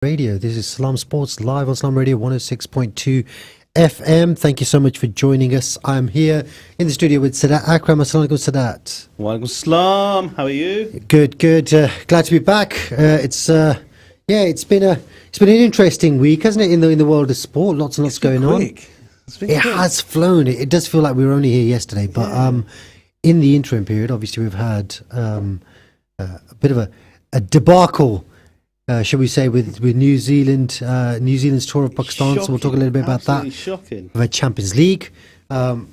Radio. This is Salaam Sports live on Salaam Radio 106.2 FM. Thank you so much for joining us. I'm here in the studio with Sadat. Akram. Assalamu alaikum, Sadat. Walaikum salam. How are you? Good. Glad to be back. It's been an interesting week, hasn't it? In the world of sport, lots and lots going on. It has flown. It does feel like we were only here yesterday, but in the interim period, obviously we've had a bit of a debacle. Shall we say, with New Zealand, New Zealand's tour of Pakistan. Shocking. So we'll talk a little bit about that. Shocking. We've had Champions League,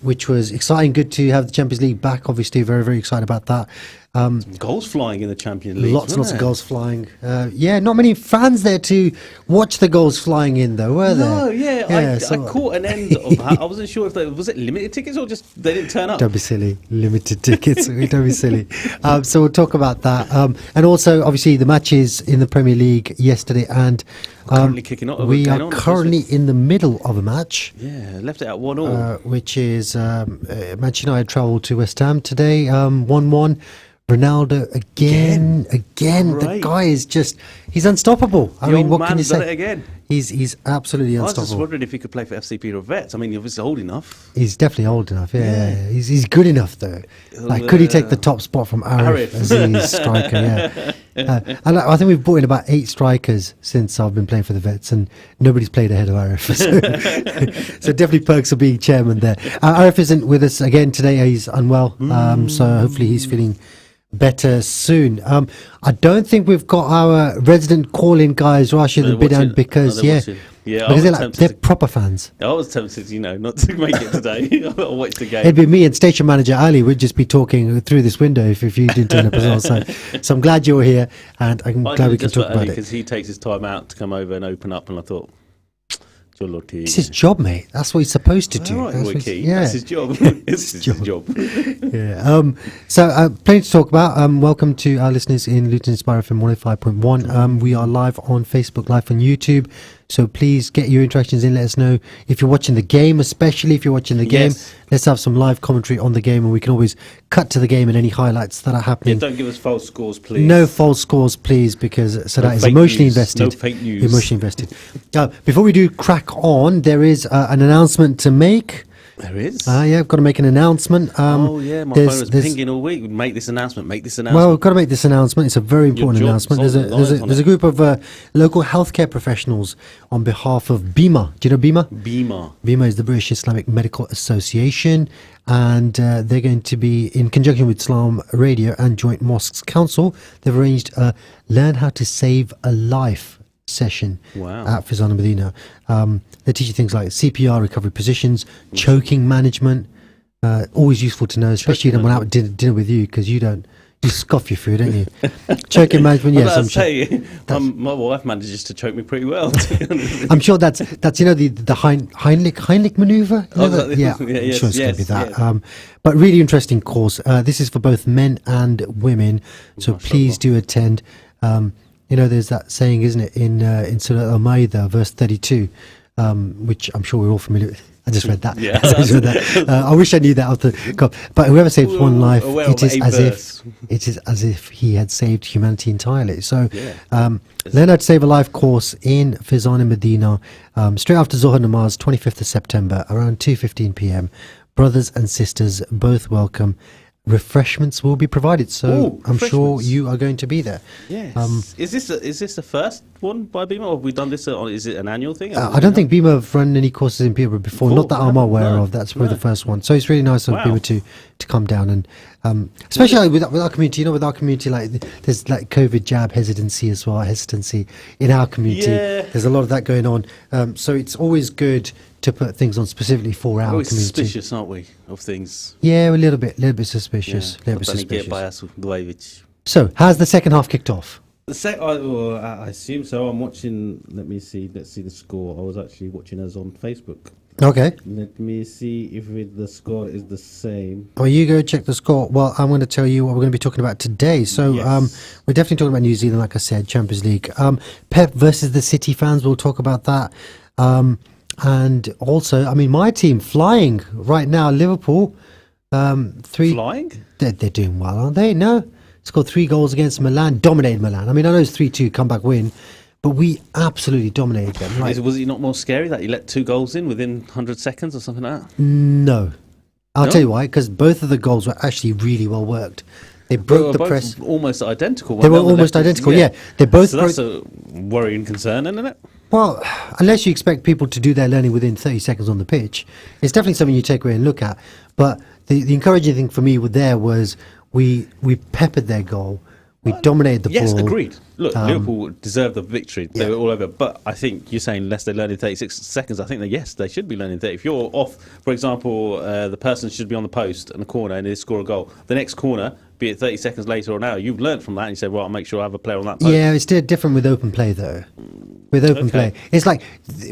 which was exciting. Good to have the Champions League back. Obviously, very, very excited about that. Goals flying in the Champions League. Lots and lots of goals flying. Not many fans there to watch the goals flying in, though, were there? No, I caught an end of that. I wasn't sure if was it limited tickets or just they didn't turn up. Don't be silly. Limited tickets. Don't be silly. So we'll talk about that. And also, obviously, the matches in the Premier League yesterday and currently kicking off. We are currently in the middle of a match. Yeah, left it at 1-1. Which is Manchester United travelled to West Ham today, 1-1. Ronaldo again. The guy is he's unstoppable. I mean, what can you say? Done it again. He's absolutely unstoppable. I was just wondering if he could play for FC Peter Vets. I mean, he's obviously old enough. He's definitely old enough. Yeah. He's good enough though. Like, could he take the top spot from Arif as his striker? Yeah. And I think we've brought in about 8 strikers since I've been playing for the Vets, and nobody's played ahead of Arif. So definitely perks of being chairman there. Arif isn't with us again today. He's unwell. So hopefully he's feeling better soon. I don't think we've got our resident call-in guys, Rashid and Bidan, because they're proper fans. I was tempted, not to make it today. I'll watch the game. It'd be me and station manager Ali. We'd just be talking through this window if you didn't turn up as well. So I'm glad you're here, and I'm glad we can talk about it. Because he takes his time out to come over and open up, and I thought, it's his job, mate. That's what he's supposed to do. That's his job. It's his job. So plenty to talk about. Welcome to our listeners in Luton Inspire FM 105.1. We are live on Facebook, live on YouTube. So please get your interactions in. Let us know if you're watching the game, especially if you're watching the game. Let's have some live commentary on the game, and we can always cut to the game and any highlights that are happening. Yeah, don't give us false scores, please. No false scores, please, because Sadat is emotionally invested. No fake news. Emotionally invested. Before we do crack on, there is an announcement to make. There is? I've got to make an announcement. My phone was pinging all week. Make this announcement. Well, we've got to make this announcement. It's a very important announcement. There's a group of local healthcare professionals on behalf of BIMA. Do you know BIMA? BIMA is the British Islamic Medical Association, and they're going to be, in conjunction with Salaam Radio and Joint Mosques Council, they've arranged a Learn How to Save a Life session at Fizan and Medina. They teach you things like CPR, recovery positions, choking management. Always useful to know, especially when I'm out at dinner with you, because you scoff your food, don't you? Choking management, yes. My wife manages to choke me pretty well. I'm sure that's the Heimlich maneuver. I'm sure it's going to be that. Yeah. But really interesting course. This is for both men and women, so please do attend. There's that saying, isn't it, in Surah Al-Ma'idah, verse 32, which I'm sure we're all familiar with. I just read that. Yeah. I wish I knew that off the cuff. But whoever saves one life, it is as if he had saved humanity entirely. So, Learn How to Save a Life course in Fizan and Medina, straight after Zohar Namaz, 25th of September, around 2:15 p.m. Brothers and sisters, both welcome. Refreshments will be provided, so I'm sure you are going to be there. Yes. Is this the first one by BIMA, or have we done this? Is it an annual thing? I don't think BIMA have run any courses in Peterborough before. Not that I'm aware of. That's probably the first one. So it's really nice of BIMA to come down and especially with our community. With our community, like there's like COVID jab hesitancy as well. Hesitancy in our community. Yeah. There's a lot of that going on. So it's always good to put things on specifically for our community. Suspicious, aren't we, of things? Yeah, a little bit suspicious. So, how's the second half kicked off? I assume so. I'm watching. Let's see the score. I was actually watching us on Facebook. Okay. Let me see if the score is the same. Well, you go check the score. Well, I'm going to tell you what we're going to be talking about today. So, we're definitely talking about New Zealand, like I said, Champions League. Pep versus the City fans. We'll talk about that. And also, I mean, my team flying right now, Liverpool. Flying? They're doing well, aren't they? No. Scored 3 goals against Milan, dominated Milan. I mean, I know it's 3-2 comeback win, but we absolutely dominated them. Like, Was it not more scary that you let 2 goals in within 100 seconds or something like that? no. I'll No? tell you why, because both of the goals were actually really well worked. They broke the both press. almost identical. They were almost identical, yeah. They both So that's a worrying concern, isn't it? Well, unless you expect people to do their learning within 30 seconds on the pitch, it's definitely something you take away and look at. But the encouraging thing for me there was we peppered their goal. We dominated the ball. Yes, agreed. Look, Liverpool deserved the victory. They were all over. But I think you're saying unless they learn in 36 seconds, I think that, yes, they should be learning 30. If you're off, for example, the person should be on the post and the corner and they score a goal. The next corner, be it 30 seconds later or now, you've learned from that and you say, well, I'll make sure I have a player on that post. Yeah, it's different with open play, though. With open play. It's like,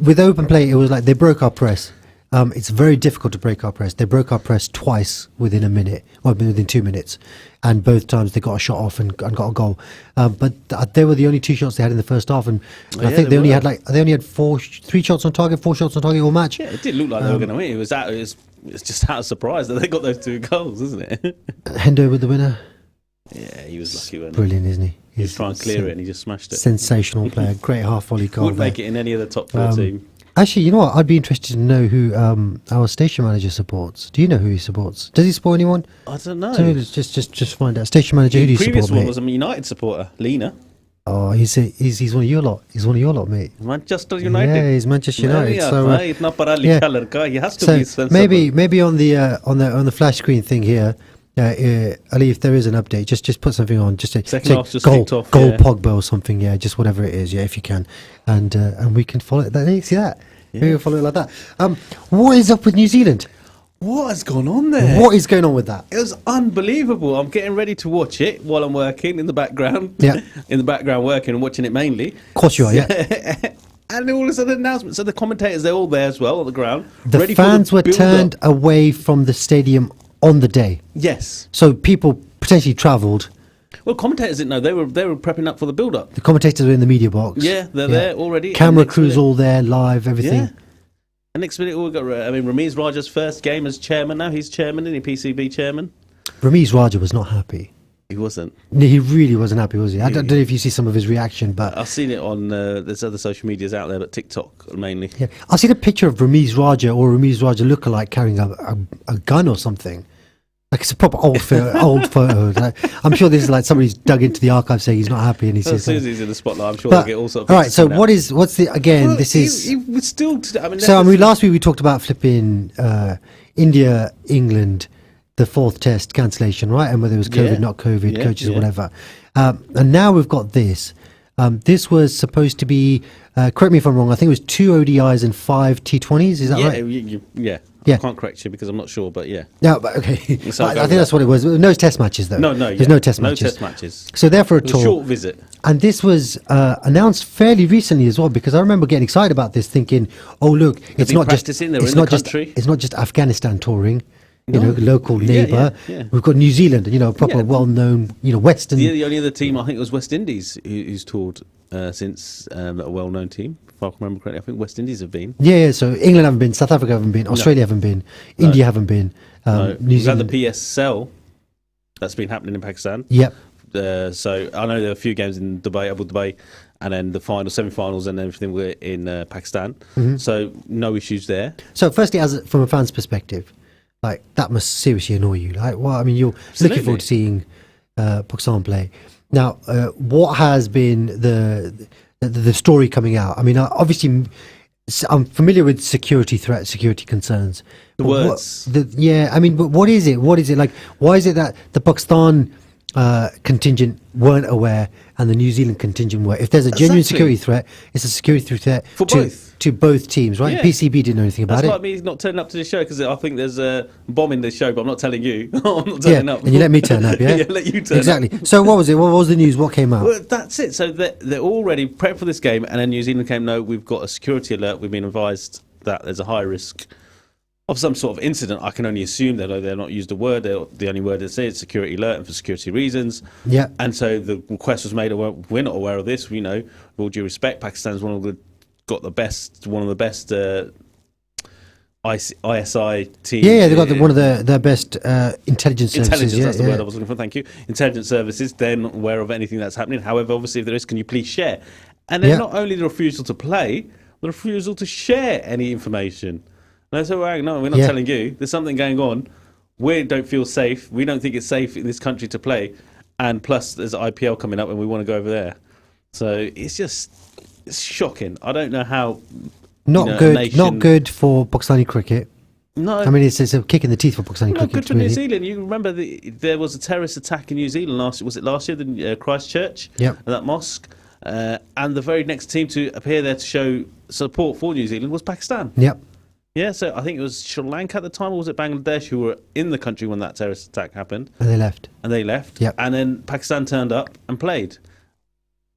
with open play, it was like they broke our press. It's very difficult to break our press. They broke our press twice within a minute, or within 2 minutes, and both times they got a shot off and got a goal. But they were the only 2 shots they had in the first half, and I think they only had 3 shots on target, 4 shots on target all match. Yeah, it did look like they were going to win. It's just out of surprise that they got those 2 goals, isn't it? Hendo with the winner. Yeah, he was lucky, wasn't he? Brilliant, isn't he? He was trying to clear it and he just smashed it. Sensational player, great half volley goal. Would make it in any of the top 4 team. Actually, you know what? I'd be interested to know who our station manager supports. Do you know who he supports? Does he support anyone? I don't know. So just find out. Station manager, who do you The previous support, one mate? was a United supporter, Lena. Oh, he's one of your lot. He's one of your lot, mate. Manchester United. Yeah, he's Manchester United. So He has to be so maybe on the flash screen thing here, Ali, if there is an update, just put something on. Just say half just goal kicked off, Pogba or something. Yeah, just whatever it is. Yeah, if you can, and we can follow it. There, you see that? Yeah. We can follow it like that. What is up with New Zealand? What has gone on there? What is going on with that? It was unbelievable. I'm getting ready to watch it while I'm working in the background. Yeah. In the background working and watching it mainly. Of course you are, yeah. And all of a sudden announcements. So the commentators, they're all there as well on the ground. The fans were turned away from the stadium on the day. Yes. So people potentially travelled. Well, commentators didn't know. They were prepping up for the build-up. The commentators were in the media box. Yeah, they're there already. Camera crews all there, live, everything. Yeah. And next minute, we got. Ramiz Raja's first game as chairman now. He's chairman, isn't he? PCB chairman. Ramiz Raja was not happy. He wasn't. No, he really wasn't happy, was he? I don't know if you see some of his reaction, but I've seen it on. There's other social medias out there, but TikTok mainly. yeah, I've seen a picture of Ramiz Raja or Ramiz Raja lookalike carrying a gun or something. Like it's a proper old photo. Like, I'm sure this is like somebody's dug into the archive saying he's not happy, and he As says. soon as he's in the spotlight, I'm sure they'll get all sorts of. All right, so what's the again? Well, this is. He was still. Last week we talked about flipping India, England, the 4th test cancellation, right? And whether it was COVID, not COVID, coaches or whatever. And now we've got this. This was supposed to be. Correct me if I'm wrong. I think it was 2 ODIs and 5 T20s. Is that right? Yeah. Yeah. I can't correct you because I'm not sure, but yeah. No, but okay. So I think that's what it was. No test matches, though. There's no test matches. No test matches. So therefore, a tour. Short visit. And this was announced fairly recently as well, because I remember getting excited about this, thinking, "Oh, look, it's not just Afghanistan touring." You know, local neighbour. Yeah. We've got New Zealand, a proper well-known, Western. The only other team, I think it was West Indies, who's toured since a well-known team. If I can remember correctly, I think West Indies have been. Yeah. So England haven't been, South Africa haven't been, Australia haven't been, India haven't been. New Zealand. The PSL that's been happening in Pakistan. Yep. So I know there are a few games in Dubai, Abu Dhabi, and then the semi-finals, and everything were in Pakistan. Mm-hmm. So no issues there. So firstly, from a fan's perspective, like that must seriously annoy you. Like, well, I mean, you're looking forward to seeing Pakistan play. Now, what has been the story coming out? I mean, obviously, I'm familiar with security threats, security concerns. The words. But what is it? What is it like? Why is it that the Pakistan contingent weren't aware and the New Zealand contingent were? If there's a genuine security threat, it's a security threat to both teams, right? Yeah. PCB didn't know anything about it. That's like me not turning up to the show because I think there's a bomb in the show, but I'm not telling you. I'm not turning up. And you let me turn up, yeah? Yeah, let you turn exactly. up. So what was it? What was the news? What came out? Well, that's it. So they're already prepped for this game, and then New Zealand came, no, we've got a security alert. We've been advised that there's a high risk of some sort of incident. I can only assume that they're not used the word. The only word they say is security alert, and for security reasons. Yeah. And so the request was made. We're not aware of this. We know, with all due respect, Pakistan's one of the best ISI teams. Yeah, they've got one of the best intelligence services. That's the word I was looking for. Thank you. Intelligence services. They're not aware of anything that's happening. However, obviously, if there is, can you please share? And then not only the refusal to play, the refusal to share any information. And I said, well, no, we're not telling you. There's something going on. We don't feel safe. We don't think it's safe in this country to play. And plus, there's IPL coming up and we want to go over there. So it's shocking. I don't know how... Not good for Pakistani cricket. No, I mean it's a kick in the teeth for Pakistani cricket. Not good for New Zealand. You remember there was a terrorist attack in New Zealand last year, the Christchurch, that mosque, and the very next team to appear there to show support for New Zealand was Pakistan. Yep. Yeah, so I think it was Sri Lanka at the time, or was it Bangladesh, who were in the country when that terrorist attack happened? And they left. Yep. And then Pakistan turned up and played.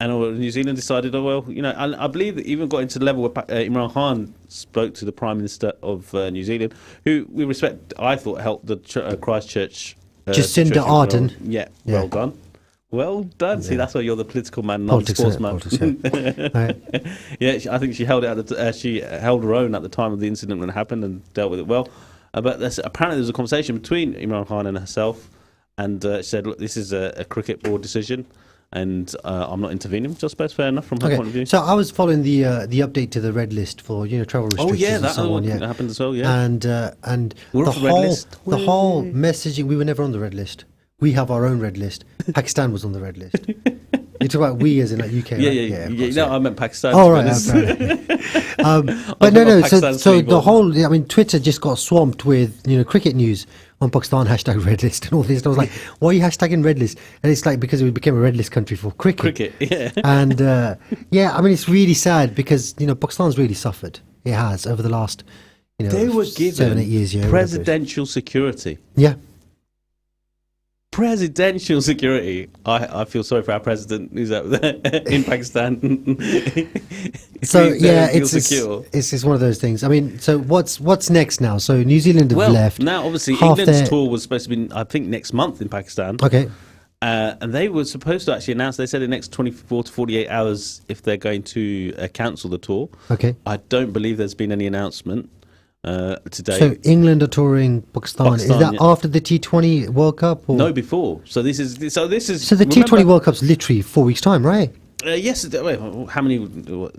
And New Zealand decided, and I believe that even got into the level where Imran Khan spoke to the Prime Minister of New Zealand, who we respect, I thought, helped the Christchurch. Jacinda Ardern. Well done. Well done. See, that's why you're the political man, not the sportsman. I think she held it she held her own at the time of the incident when it happened and dealt with it well. But apparently there was a conversation between Imran Khan and herself, and she said, look, this is a cricket board decision. And I'm not intervening. Just fair enough from her point of view. So I was following the update to the red list for travel restrictions. That happened as well. Yeah, and we're off the red list. The whole messaging. We were never on the red list. We have our own red list. Pakistan was on the red list. You talk about we as in like UK. Right? No, I meant Pakistan. Oh right. But no. So the whole. I mean, Twitter just got swamped with cricket news on Pakistan # red list and all this. And I was like, why are you hashtagging red list? And it's like because we became a red list country for cricket. And I mean, it's really sad because Pakistan's really suffered. It has over the last they were given 7-8 years. Presidential security. Yeah. Presidential security. I feel sorry for our president who's out there in Pakistan. So it's one of those things. I mean, so what's next now? So New Zealand have left. Now obviously England's tour was supposed to be, I think, next month in Pakistan. Okay. And they were supposed to actually announce. They said in the next 24 to 48 hours if they're going to cancel the tour. Okay. I don't believe there's been any announcement today. So England are touring Pakistan. Is that after the T20 World Cup? Or? No, before. So the T20 World Cup's literally 4 weeks' time, right? Yes. How many?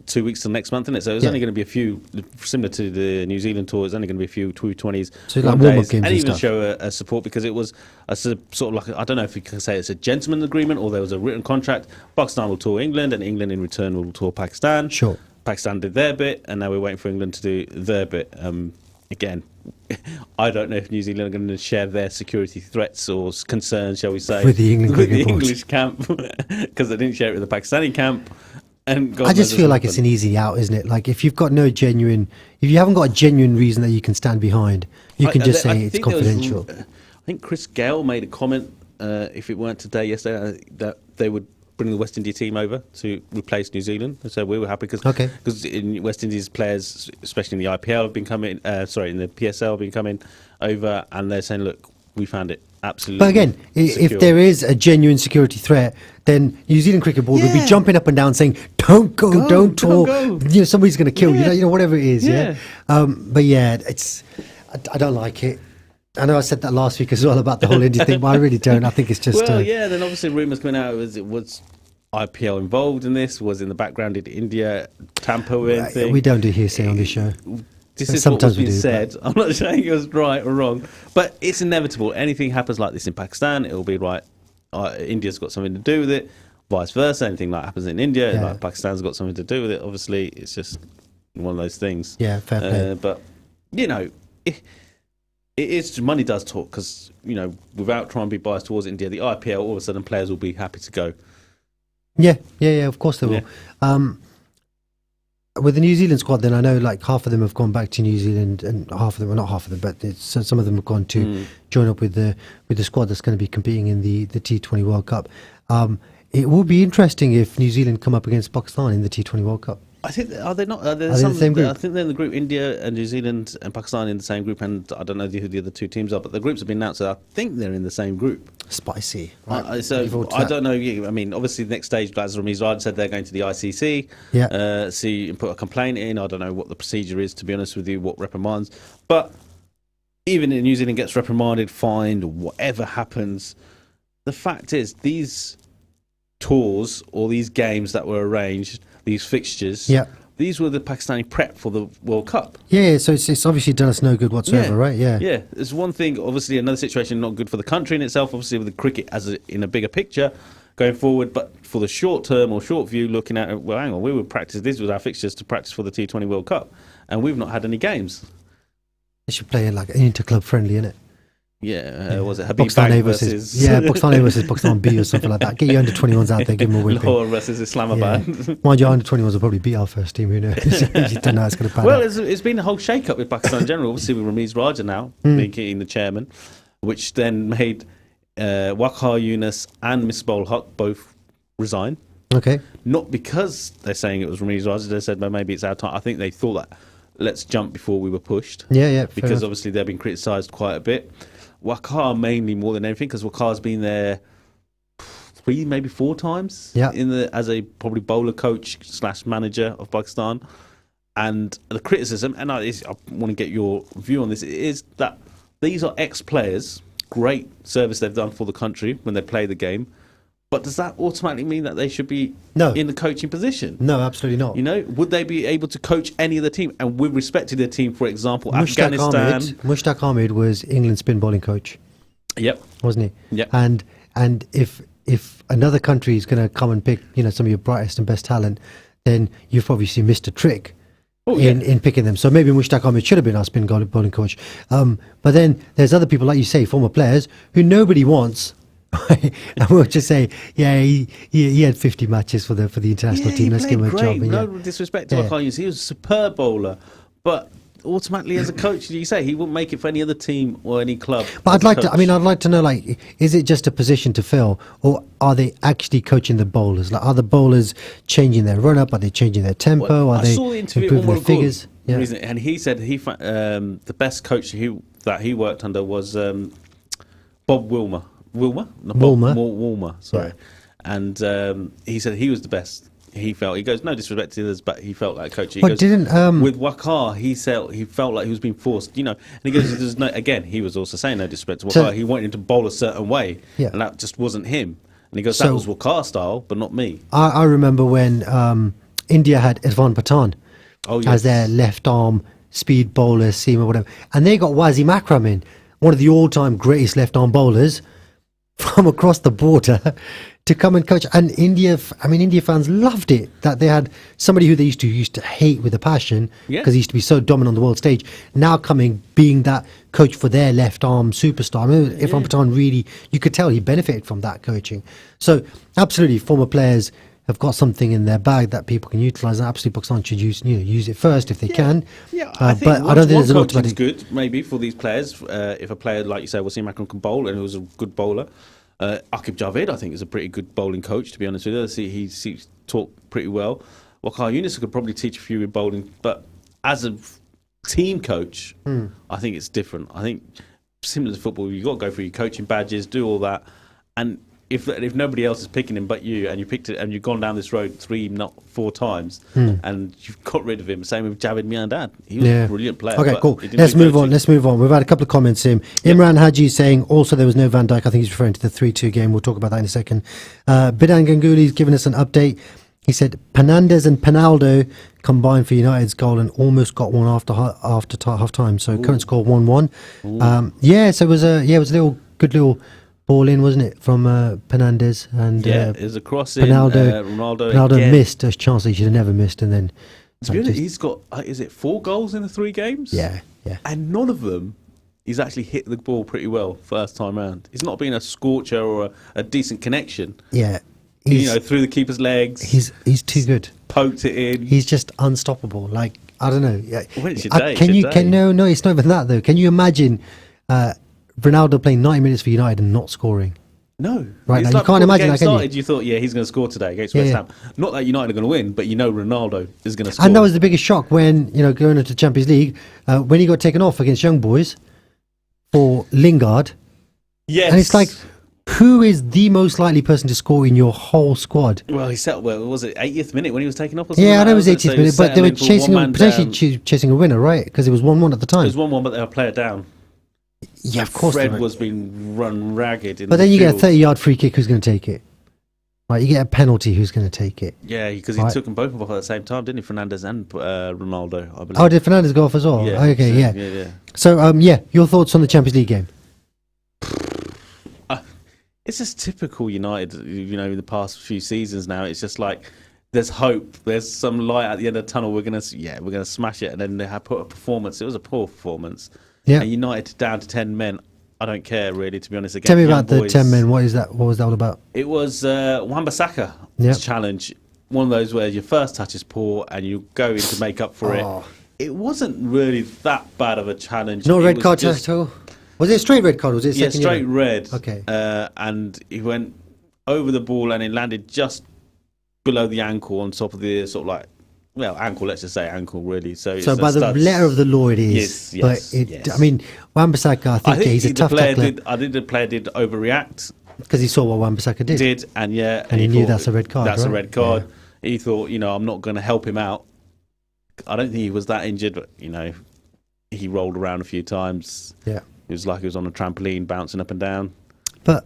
2 weeks till next month, isn't it? So it's only going to be a few, similar to the New Zealand tour. It's only going to be a few T20s. So like warm-up games and even stuff. show a support because it was a sort of like I don't know if you can say it's a gentleman agreement or there was a written contract. Pakistan will tour England, and England in return will tour Pakistan. Sure. Pakistan did their bit, and now we're waiting for England to do their bit. Again, I don't know if New Zealand are going to share their security threats or concerns, shall we say, with the English camp, because they didn't share it with the Pakistani camp. And I just feel like it's an easy out, isn't it? Like if you haven't got a genuine reason that you can stand behind, you can just say it's confidential. I think Chris Gale made a comment, if it weren't yesterday, that they would bring the West Indies team over to replace New Zealand. So we were happy because in West Indies players, especially in the IPL, have been coming. In the PSL, have been coming over, and they're saying, "Look, we found it absolutely." But again, secure. If there is a genuine security threat, then New Zealand Cricket Board would be jumping up and down saying, "Don't go, don't talk. Somebody's going to kill you. Whatever it is." Yeah. But it's. I don't like it. I know I said that last week as well about the whole India thing, but I really don't. I think it's just... then obviously rumours coming out was IPL involved in this, was in the background, did India tamper with anything? We don't do hearsay on this show. This is sometimes what was being said. I'm not saying it was right or wrong, but it's inevitable. Anything happens like this in Pakistan, it'll be right. India's got something to do with it, vice versa. Anything like happens in India, like Pakistan's got something to do with it. Obviously, it's just one of those things. Yeah, fair play. But, it is, money does talk because, without trying to be biased towards India, the IPL, all of a sudden players will be happy to go. Yeah, of course they will. With the New Zealand squad, then I know like half of them have gone back to New Zealand and half of them, well not half of them, but some of them have gone to join up with the squad that's going to be competing in the T20 World Cup. It will be interesting if New Zealand come up against Pakistan in the T20 World Cup. I think are they not? Are they in the same group? I think they're in the group. India and New Zealand and Pakistan in the same group, and I don't know who the other two teams are, but the groups have been announced. So I think they're in the same group. Spicy. Right. So I don't know. I mean, obviously, the next stage, as Ramiz Rad said, they're going to the ICC. See and put a complaint in. I don't know what the procedure is, to be honest with you. What reprimands, but even if New Zealand gets reprimanded, fined, whatever happens, the fact is these tours or these games that were arranged these fixtures. Yeah. These were the Pakistani prep for the World Cup. Yeah, so it's obviously done us no good whatsoever, right? Yeah. Yeah, it's one thing, obviously another situation not good for the country in itself, obviously with the cricket in a bigger picture going forward, but for the short term or short view, looking at it, well, hang on, we would practice, this was our fixtures to practice for the T20 World Cup, and we've not had any games. They should play like an inter-club friendly, innit? Yeah, was it Habib Pakistan Bag A versus Pakistan A versus Pakistan B or something like that. Get your under-21s out there, give them a whipping. Lahore versus Islamabad. Yeah. Mind you, under-21s will probably beat our first team, who knows? You don't know how it's going to pan out. It's been a whole shake-up with Pakistan in general, obviously with Ramiz Raja now being the chairman, which then made Waqar Younis and Misbah Haq both resign. Okay. Not because they're saying it was Ramiz Raja, they said, well, maybe it's our time. I think they thought that, let's jump before we were pushed. Yeah. Because obviously they've been criticised quite a bit. Waqar mainly more than anything, because Waqar's been there 3, maybe 4 times as a probably bowler coach / manager of Pakistan. And the criticism, and I want to get your view on this, is that these are ex-players, great service they've done for the country when they play the game. But does that automatically mean that they should be in the coaching position? No, absolutely not. You know, would they be able to coach any other team? And with respect to their team, for example, Afghanistan. Mushtaq Ahmed was England's spin bowling coach. Yep. Wasn't he? Yep. And if another country is going to come and pick, some of your brightest and best talent, then you've obviously missed a trick in picking them. So maybe Mushtaq Ahmed should have been our spin bowling coach. But then there's other people, like you say, former players, who nobody wants. And we'll just say, he had 50 matches for the international team. Let's give him a job. No disrespect to Waqar Younis, he was a superb bowler, but automatically as a coach, you say he wouldn't make it for any other team or any club. But I'd like to know, like, is it just a position to fill, or are they actually coaching the bowlers? Like, are the bowlers changing their run up? Are they changing their tempo? Are they improving their figures? Yeah. And he said the best coach that he worked under was Bob Wilmer. Wilmer, sorry. Yeah. And he said he was the best. He goes, no disrespect to others, but he felt like coaching. But with Waqar, he felt like he was being forced, and he goes, there's no, again, he was also saying no disrespect to Waqar. He wanted to bowl a certain way, and that just wasn't him. And he goes, that was Waqar style, but not me. I remember when India had Irfan Pathan as their left arm speed bowler, seamer, whatever, and they got Wasim Akram in, one of the all-time greatest left arm bowlers from across the border to come and coach. And India fans loved it, that they had somebody who they used to hate with a passion, because he used to be so dominant on the world stage, now being that coach for their left arm superstar. I mean, Irfan Pathan, really, you could tell he benefited from that coaching. So absolutely, former players have got something in their bag that people can utilise, and absolutely Pakistan should use it first if they can. I think but I don't think there's an automatic. Good maybe for these players. If a player like you say, Wasim Akram can bowl, and he was a good bowler. Aqib Javed, I think, is a pretty good bowling coach, to be honest with you. He talk pretty well. Waqar Younis could probably teach a few in bowling, but as a team coach, I think it's different. I think similar to football, you've got to go through your coaching badges, do all that, and if nobody else is picking him but you, and you picked it, and you've gone down this road 3, not 4 times, and you've got rid of him. Same with Javed Miandad. He was a brilliant player. Okay, cool. Let's move on. We've had a couple of comments in. Imran Haji saying also there was no Van Dijk. I think he's referring to the 3-2 game. We'll talk about that in a second. Bidan Ganguly's given us an update. He said Fernandes and Pinaldo combined for United's goal and almost got one after half time. So current score 1-1. So it was a good little ball in, wasn't it, from Fernandes, and it was a cross in. Ronaldo missed a chance that he should have never missed, and then to be honest, he's got 4 goals in the 3 games? Yeah, and none of them he's actually hit the ball pretty well first time round. It's not been a scorcher or a decent connection. Yeah, through the keeper's legs. He's too good. Poked it in. He's just unstoppable. Like, I don't know. Well, it's your day. No, it's not even that though. Can you imagine Ronaldo playing 90 minutes for United and not scoring? No. Right now, you can't imagine that, can you? You thought, he's going to score today against West Ham. Not that United are going to win, but Ronaldo is going to score. And that was the biggest shock when, going into the Champions League, when he got taken off against Young Boys for Lingard. Yes. And it's like, who is the most likely person to score in your whole squad? Well, he settled, was it 80th minute when he was taken off or something? Yeah, I know it was 80th minute, but they were potentially chasing a winner, right? Because it was 1-1 at the time. It was 1-1, but they were a player down. Yeah, of course. Fred was being run ragged. But then you get a 30-yard free kick. Who's going to take it? Right, you get a penalty. Who's going to take it? Yeah, because he took them both off at the same time, didn't he? Fernandes and Ronaldo, I believe. Oh, did Fernandes go off as well? Yeah, okay, so, yeah. So, your thoughts on the Champions League game? It's just typical United, in the past few seasons now. It's just like there's hope. There's some light at the end of the tunnel. We're gonna smash it. And then they have put a performance. It was a poor performance. Yeah. And United down to 10 men. I don't care really, to be honest. Tell me about the 10 men. What is that? What was that all about? It was Wan-Bissaka's challenge. One of those where your first touch is poor and you go in to make up for it. It wasn't really that bad of a challenge. No red card at all. Was it a straight red card? Or was it a second straight red. Okay. And he went over the ball and it landed just below the ankle on top of the sort of like, ankle, let's just say ankle, really. So by the letter of the law it is. Yes. I mean, Wan-Bissaka, I think he's a tough tackler. I think the player did overreact. Because he saw what Wan-Bissaka did. And he knew that's a red card, That's right? a red card. Yeah. He thought, I'm not going to help him out. I don't think he was that injured, but, he rolled around a few times. Yeah. It was like he was on a trampoline, bouncing up and down. But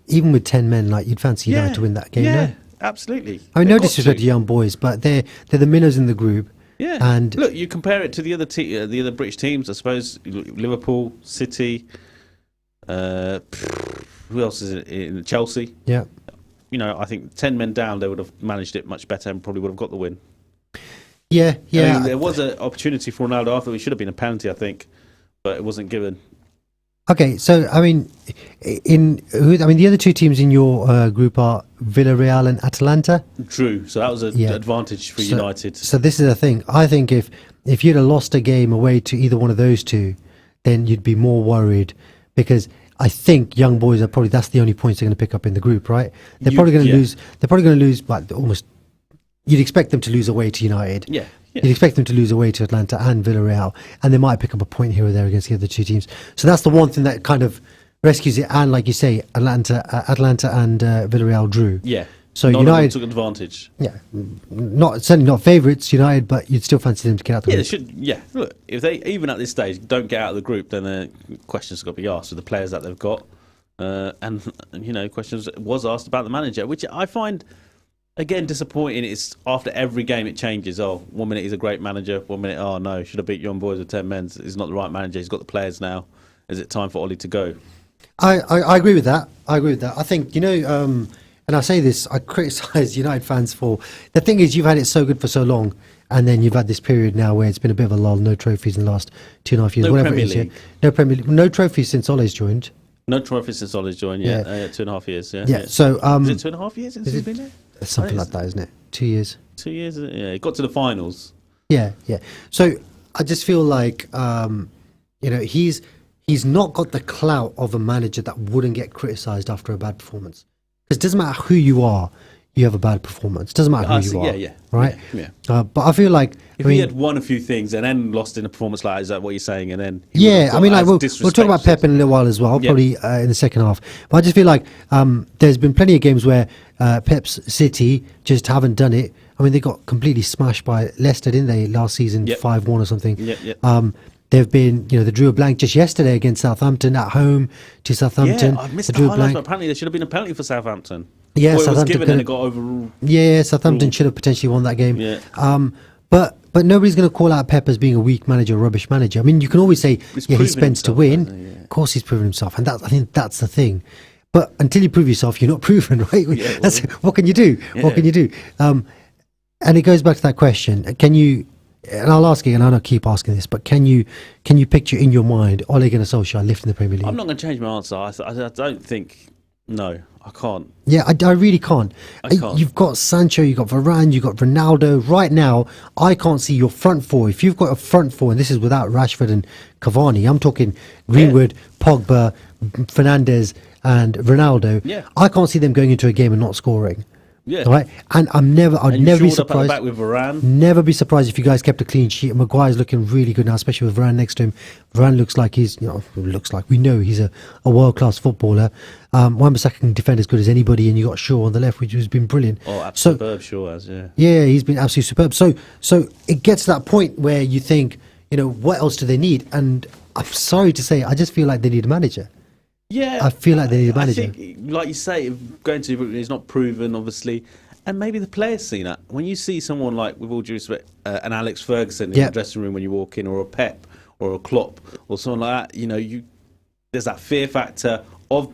even with 10 men, like, you'd fancy United to win that game, no? Absolutely. I mean, no disrespect to young boys, but they're the minnows in the group. Yeah. And look, you compare it to the other British teams, I suppose. Liverpool, City. Who else is it? In Chelsea. Yeah. I think 10 men down, they would have managed it much better and probably would have got the win. Yeah. I mean, there was an opportunity for Ronaldo. I thought it should have been a penalty, I think, but it wasn't given. Okay, so I mean, the other two teams in your group are Villarreal and Atalanta. True. So that was an advantage for United. So this is the thing. I think if you'd have lost a game away to either one of those two, then you'd be more worried, because I think young boys are probably, that's the only points they're going to pick up in the group, right? They're probably going to lose. They're probably going to lose, but almost. You'd expect them to lose away to United. Yeah. You'd expect them to lose away to Atlanta and Villarreal, and they might pick up a point here or there against the other two teams. So that's the one thing that kind of rescues it. And like you say, Atlanta and Villarreal drew. Yeah. So None United took advantage. Yeah, certainly not favourites, United, but you'd still fancy them to get out the group. They should. Yeah, look, if they even at this stage don't get out of the group, then the questions have got to be asked with the players that they've got, and questions was asked about the manager, which I find. Again, disappointing. It's after every game it changes. 1 minute he's a great manager. 1 minute, no, should have beat young boys with 10 men. He's not the right manager. He's got the players now. Is it time for Ollie to go? I agree with that. I think, and I say this, I criticise United fans for, the thing is, you've had it so good for so long, and then you've had this period now where it's been a bit of a lull, no trophies in the last 2.5 years, whatever Premier it is. League. No Premier League, no trophies since Ole's joined. No trophies since Ole's joined, 2.5 years, Yeah, so... is it 2.5 years since he's been there? Something like that, isn't it? 2 years. 2 years, yeah. He got to the finals. Yeah. So I just feel like, he's not got the clout of a manager that wouldn't get criticised after a bad performance. Because it doesn't matter who you are, you have a bad performance. It doesn't matter who you are. Yeah. Right? Yeah. But I feel like... he had won a few things and then lost in a performance like that, is that what you're saying? And then we'll talk about Pep in a little while as well, probably in the second half. But I just feel like there's been plenty of games where Pep's City just haven't done it. I mean, they got completely smashed by Leicester, didn't they, last season, 5-1 or something. They've been, they drew a blank just yesterday against Southampton at home to Southampton. Yeah, I missed the highlights, but apparently there should have been a penalty for Southampton. Yeah, Southampton was given and it got overruled. Yeah, Southampton should have potentially won that game. Yeah. But nobody's going to call out Pep as being a weak manager, a rubbish manager. I mean, you can always say, he spends to win. Of course, he's proven himself, and I think that's the thing. But until you prove yourself, you're not proven, right? What can you do? Yeah. What can you do? And it goes back to that question: can you? And I'll ask you, and I'll keep asking this, but can you picture in your mind Ole Gunnar Solskjaer lifting the Premier League? I'm not going to change my answer. I don't think. No, I can't. Yeah, I really can't. You've got Sancho, you've got Varane, you've got Ronaldo. Right now, I can't see your front four. If you've got a front four, and this is without Rashford and Cavani, I'm talking Greenwood, Pogba, Fernandes, and Ronaldo. Yeah. I can't see them going into a game and not scoring. Yeah. Right? And I'd never be surprised. Up at the back with Varane. Never be surprised if you guys kept a clean sheet. Maguire's looking really good now, especially with Varane next to him. Varane looks like we know he's a world-class footballer. Wan-Bissaka can defend as good as anybody, and you got Shaw on the left, which has been brilliant. Superb, Shaw has, yeah. Yeah, he's been absolutely superb. So it gets to that point where you think, what else do they need? And I'm sorry to say, I just feel like they need a manager. Yeah, I feel like they need a manager. I think, like you say, going to is not proven, obviously, and maybe the players see that. When you see someone like, with all due respect, an Alex Ferguson in the dressing room when you walk in, or a Pep, or a Klopp, or someone like that, there's that fear factor of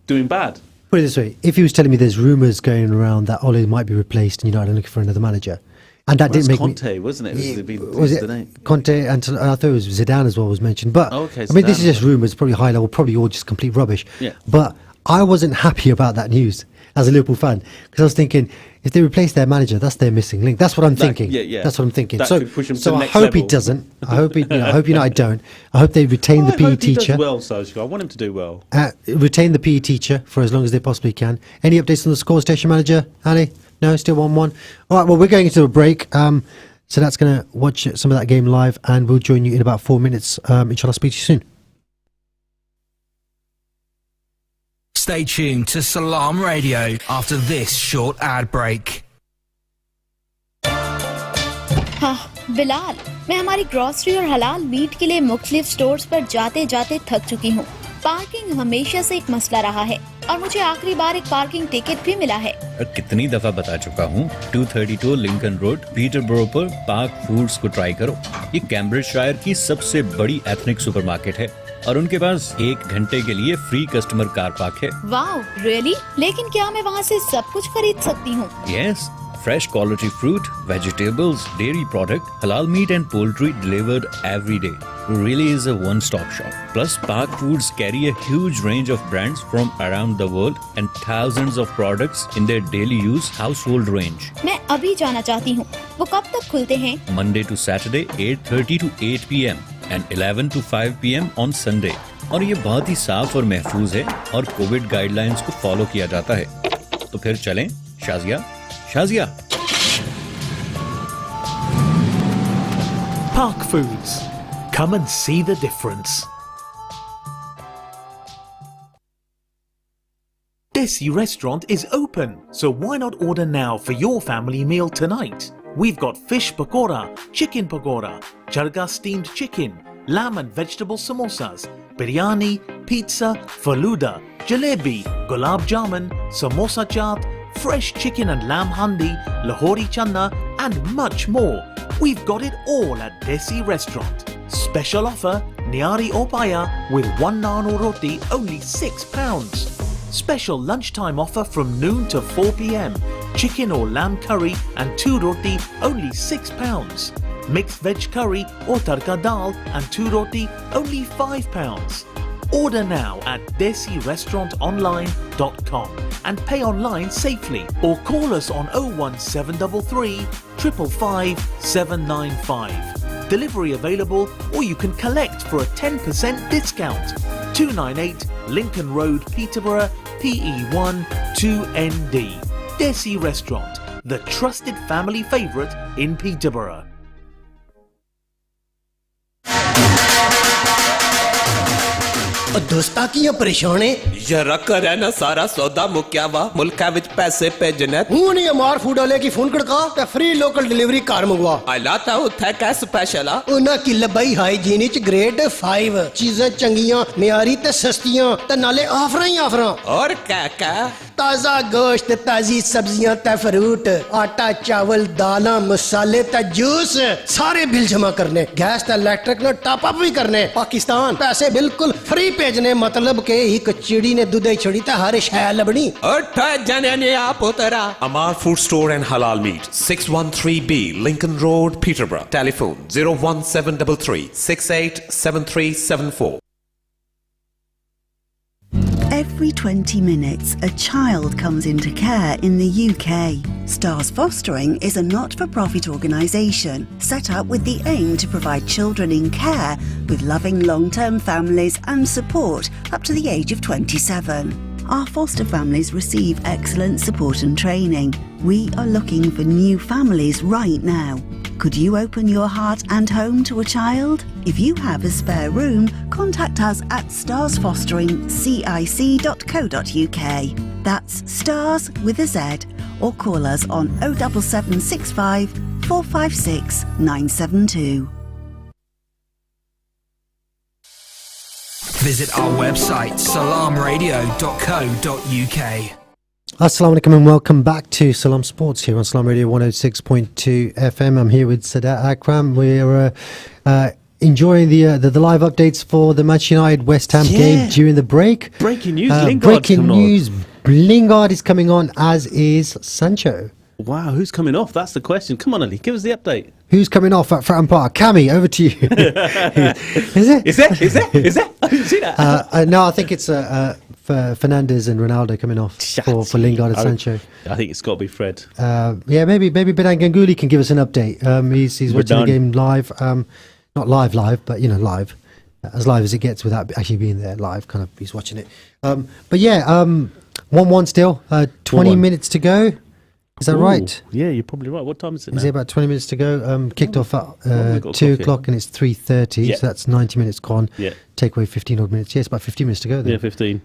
doing bad. Put it this way: if he was telling me there's rumours going around that Ole might be replaced, and United are looking for another manager, and that didn't make Conte, wasn't it? Was it Conte? And I thought it was Zidane as well was mentioned. But okay, I mean, this is just rumours, probably high level, probably all just complete rubbish. Yeah. But I wasn't happy about that news as a Liverpool fan, because I was thinking, if they replace their manager, that's their missing link. That's what I'm thinking. Yeah. That's what I'm thinking. That could push him to so the I next hope he level. doesn't. I hope I hope United don't. I hope they retain the PE I hope he teacher. does well, Solskjaer. I want him to do well. Retain the PE teacher for as long as they possibly can. Any updates on the score station manager, Ali? No, still 1-1. All right, well, we're going into a break. So that's going to watch some of that game live, and we'll join you in about 4 minutes. Inshallah, speak to you soon. Stay tuned to Salaam Radio after this short ad break. हाँ बिलाल, मैं हमारी grocery और हलाल meet के लिए मुख्तलिफ stores पर जाते जाते थक चुकी हूँ। पार्किंग हमेशा से एक मसला रहा है और मुझे आखिरी बार एक पार्किंग टिकट भी मिला है। कितनी दफा बता चुका हूँ, 232 लिंकन रोड पीटरबरो पर पार्क फूड्स को ट्राई करो। ये कैम्ब्रिजशायर की सबसे बड़ी एथनिक सुपरमार्केट है और उनके पास 1 घंटे के लिए फ्री कस्टमर कार पार्क है। Wow, really? लेकिन क्या मैं वहाँ से सब कुछ खरीद सकती हूँ? Yes. Fresh quality fruit, vegetables, dairy product, halal meat and poultry delivered every day. It really is a one-stop shop. Plus, Park Foods carry a huge range of brands from around the world and thousands of products in their daily use household range. मैं अभी जाना चाहती हूँ। वो कब तक खुलते हैं? Monday to Saturday, 8:30 to 8 p.m. and 11 to 5 p.m. on Sunday. और ये बहुत ही साफ और महफूज है और कोविड गाइडलाइंस को फॉलो किया जाता है। तो फिर चलें, Shazia. Park Foods. Come and see the difference. Desi Restaurant is open, so why not order now for your family meal tonight? We've got fish pakora, chicken pakora, charga steamed chicken, lamb and vegetable samosas, biryani, pizza, faluda, jalebi, gulab jamun, samosa chaat, fresh chicken and lamb handi, Lahori channa and much more. We've got it all at Desi Restaurant. Special offer, Niari Opaya with 1 naan or roti only £6. Special lunchtime offer from noon to 4 p.m. Chicken or lamb curry and 2 roti only £6. Mixed veg curry or tarka dal and 2 roti only £5. Order now at desirestaurantonline.com and pay online safely or call us on 01733 555 795. Delivery available or you can collect for a 10% discount. 298 Lincoln Road, Peterborough, PE1 2ND. Desi Restaurant, the trusted family favourite in Peterborough. दोस्ता की परेशान है जरा कर ना सारा सौदा मुक्या वा मुल्का विच पैसे भेजने हूं नहीं अमार फूड वाले की फोन खड़का ते फ्री लोकल डिलीवरी कार मंगवा आला ता उथे का स्पेशल आ उना की लबाई हाइजीन च ग्रेड 5 चीजें चंगियां मियारी ते सस्तियां ते नाले ऑफरां ही ऑफरां और क्या ताजा गोश्त ताजी सब्जियां ते फ्रूट आटा चावल दालां मसाले ते जूस सारे बिल जमा करने गैस ते इलेक्ट्रिक नो टॉप अप भी करने पाकिस्तान पैसे बिल्कुल फ्री भेजने मतलब के एक चिड़ी ने दूध छड़ी ते हर शय लबनी उठ जाने ने आप उतरा Amar Food Store and Halal Meat 613B Lincoln Road Peterborough telephone 01733 687374. Every 20 minutes, a child comes into care in the UK. Stars Fostering is a not-for-profit organisation set up with the aim to provide children in care with loving long-term families and support up to the age of 27. Our foster families receive excellent support and training. We are looking for new families right now. Could you open your heart and home to a child? If you have a spare room, contact us at starsfosteringcic.co.uk. That's stars with a Z, or call us on 07765 456 972. Visit our website, salamradio.co.uk. Assalamu alaikum and welcome back to Salaam Sports here on Salaam Radio 106.2 FM. I'm here with Sadat, Akram. We're enjoying the live updates for the Manchester United West Ham game during the break. Breaking news, Lingard is coming on, as is Sancho. Wow, who's coming off? That's the question. Come on, Ali, give us the update. Who's coming off at Fratton Park? Cami, over to you. Is it? Is that? I didn't see that. No, I think it's Fernandes and Ronaldo coming off for Lingard and Sancho. I think it's got to be Fred. Maybe Benan Ganguly can give us an update. He's watching the game live. Not live, but live. As live as it gets without actually being there live, kind of, he's watching it. 1-1 still, 20 minutes to go. Is that right? Yeah, you're probably right. What time is it now? Is it about 20 minutes to go? Kicked off at 2 o'clock and it's 3:30, so that's 90 minutes gone. Yeah. Take away 15 odd minutes. Yeah, it's about 15 minutes to go then. Yeah, 15.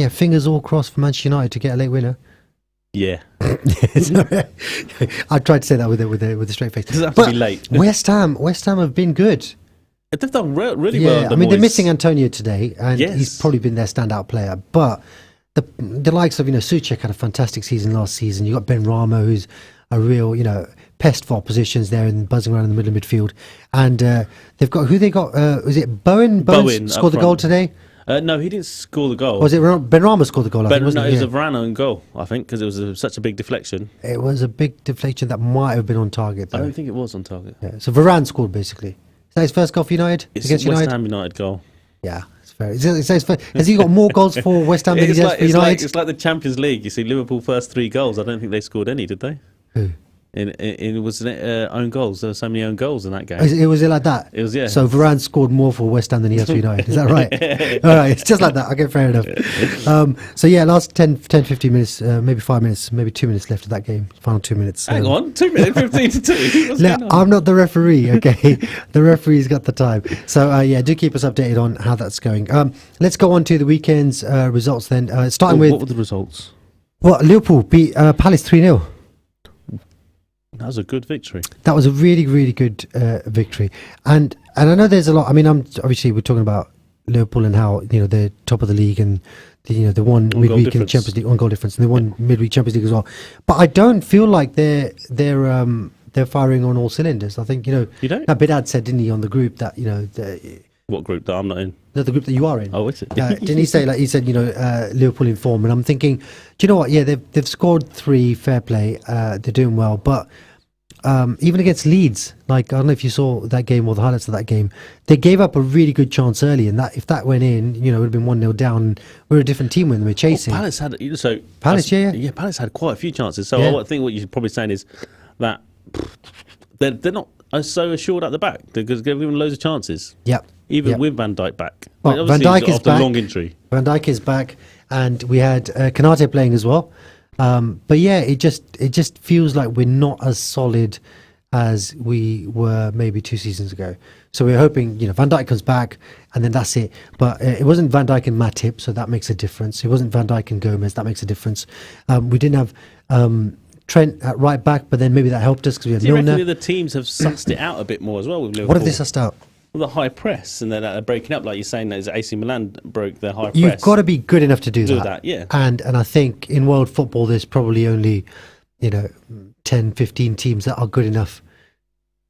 Fingers all crossed for Manchester United to get a late winner. Yeah. I tried to say that with a straight face. It doesn't have to be late. West Ham have been good. They've done really well. I mean, they're missing Antonio today, and he's probably been their standout player. But the likes of Souček had a fantastic season last season. You got Ben Rama, who's a real pest for oppositions there and buzzing around in the middle of midfield. And they've got was it Bowen? Bowen scored the goal today. No, he didn't score the goal. Was it Ben Rama scored the goal? It was a Varane own goal, I think, because it was such a big deflection. It was a big deflection that might have been on target, though. I don't think it was on target. Yeah, so Varane scored, basically. Is that his first goal for United? It's against West United? Ham United goal. Yeah, it's fair. Has he got more goals for West Ham than he does for United? It's like the Champions League. You see, Liverpool first 3 goals. I don't think they scored any, did they? Who? It was own goals. There were so many own goals in that game. Was it like that? It was, yeah. So Varane scored more for West Ham than he has for United. Is that right? All right, it's just like that. Okay, fair enough. Last 10, 15 minutes, maybe 5 minutes, maybe 2 minutes left of that game. Final 2 minutes. Hang on, 2 minutes, 15 to 2. No, I'm not the referee, okay? The referee's got the time. So, do keep us updated on how that's going. Let's go on to the weekend's results then. Starting with... What were the results? Well, Liverpool beat Palace 3-0. That was a good victory. That was a really, really good victory. And I know there's a lot. I mean, obviously we're talking about Liverpool and how they're top of the league and they won midweek in the Champions League, 1 goal difference, and they won midweek Champions League as well. But I don't feel like they're firing on all cylinders. I think you don't. Bidad said, didn't he, on the group that what group that I'm not in? No, the group that you are in. Oh, is it? Didn't he say, he said, Liverpool in form? And I'm thinking, do you know what? Yeah, they've scored 3, fair play. They're doing well. But even against Leeds, I don't know if you saw that game or the highlights of that game, they gave up a really good chance early. And that if that went in, it would have been 1-0 down. We're a different team when we're chasing. Well, Palace had... Palace, yeah, Palace had quite a few chances. So I think what you're probably saying is that they're not so assured at the back. They're giving loads of chances. Yep. Even with Van Dijk back. Well, Van Dijk is back. Long injury. Van Dijk is back, and we had Konate playing as well. But yeah, it just feels like we're not as solid as we were maybe 2 seasons ago. So we're hoping Van Dijk comes back, and then that's it. But it wasn't Van Dijk and Matip, so that makes a difference. It wasn't Van Dijk and Gomez, that makes a difference. We didn't have Trent at right back, but then maybe that helped us because we had Milner. Do you reckon the teams have sussed it out a bit more as well with Liverpool? What have they sussed out? Well, the high press, and then they're breaking up, like you're saying, that AC Milan broke their high press. You've got to be good enough to do that. Yeah. And I think in world football, there's probably only 10, 15 teams that are good enough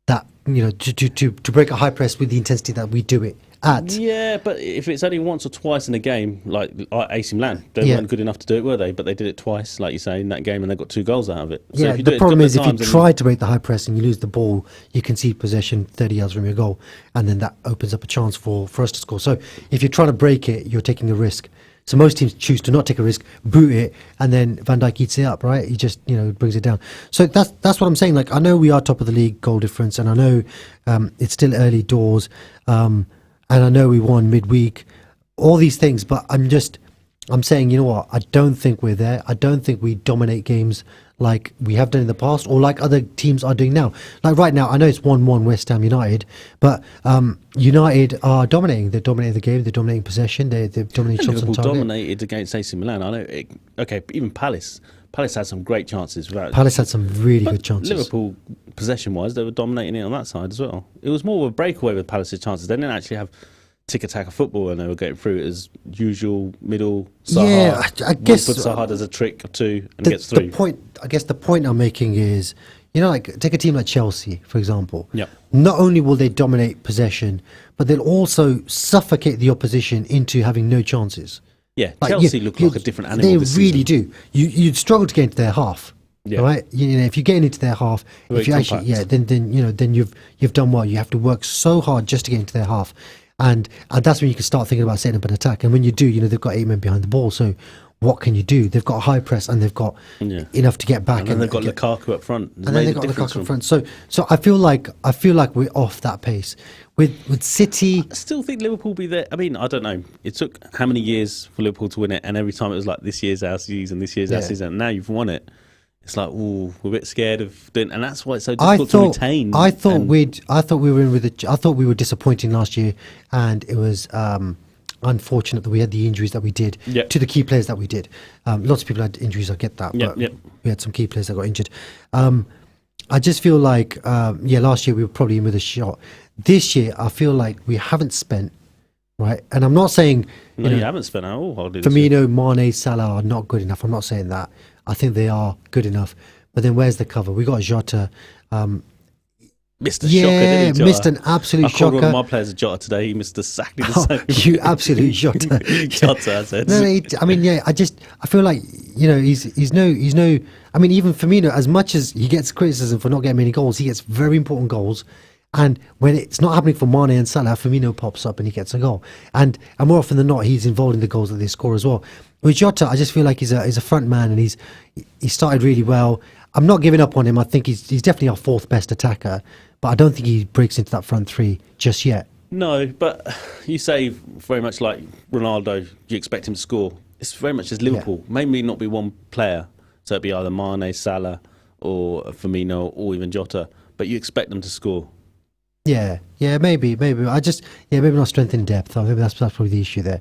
that to break a high press with the intensity that we do it at. Yeah, but if it's only once or twice in a game, like AC Milan, they weren't good enough to do it, were they? But they did it twice, like you say, in that game, and they got 2 goals out of it. So the problem is if you try to break the high press and you lose the ball, you concede possession 30 yards from your goal, and then that opens up a chance for us to score. So if you're trying to break it, you're taking a risk. So most teams choose to not take a risk, boot it, and then Van Dijk eats it up, right? He just, brings it down. So that's what I'm saying. I know we are top of the league goal difference, and I know it's still early doors, and I know we won midweek, all these things, but I'm saying, you know what? I don't think we're there. I don't think we dominate games like we have done in the past or like other teams are doing now. Like right now, I know it's 1-1 West Ham United, but United are dominating. They're dominating the game. They're dominating possession. They're dominating shots on target. Dominated against AC Milan. I know. Even Palace. Palace had some great chances. Palace had some really good chances. Liverpool, possession-wise, they were dominating it on that side as well. It was more of a breakaway with Palace's chances. They didn't actually have tick-attack of football, and they were getting through it as usual, middle, Saha. Yeah, I guess puts Saha as a trick or two and gets through. The point I'm making is, like take a team like Chelsea, for example. Yep. Not only will they dominate possession, but they'll also suffocate the opposition into having no chances. Yeah, Chelsea look like a different animal. They this really season. do. You'd struggle to get into their half. Yeah. Right, if you're getting into their half, Very if you actually, compact. then you've done well. You have to work so hard just to get into their half, and that's when you can start thinking about setting up an attack. And when you do, they've got 8 men behind the ball. So what can you do? They've got a high press and they've got enough to get back. And then they've got Lukaku up front. And then they've got Lukaku up front. So I feel like we're off that pace. With City, I still think Liverpool will be there. I mean, I don't know. It took how many years for Liverpool to win it, and every time it was like, this year's our season, this year's our season. And now you've won it. It's like, ooh, we're a bit scared of doing, and that's why it's so difficult to retain. I thought we were in with I thought we were disappointing last year, and it was unfortunate that we had the injuries that we did to the key players that we did. Lots of people had injuries, I get that, but we had some key players that got injured. I just feel like, last year we were probably in with a shot. This year, I feel like we haven't spent, right? And I'm not saying you haven't spent at all. Firmino, Mane, Salah are not good enough. I'm not saying that. I think they are good enough. But then where's the cover? We got Jota. Missed a shocker, didn't he, Jota? Missed an absolute shocker. One of my players, Jota, today. He missed exactly the same. You absolute Jota. Jota, I said. No, I mean, I feel like he's no. I mean, even Firmino, as much as he gets criticism for not getting many goals, he gets very important goals. And when it's not happening for Mane and Salah, Firmino pops up and he gets a goal. And more often than not, he's involved in the goals that they score as well. With Jota, I just feel like he's a front man, and he started really well. I'm not giving up on him. I think he's definitely our 4th best attacker, but I don't think he breaks into that front 3 just yet. No, but you say very much like Ronaldo, you expect him to score. It's very much as Liverpool. Maybe not be one player, so it'd be either Mane, Salah, or Firmino, or even Jota, but you expect them to score. Yeah, maybe. I just, maybe not strength in depth. Maybe that's probably the issue there.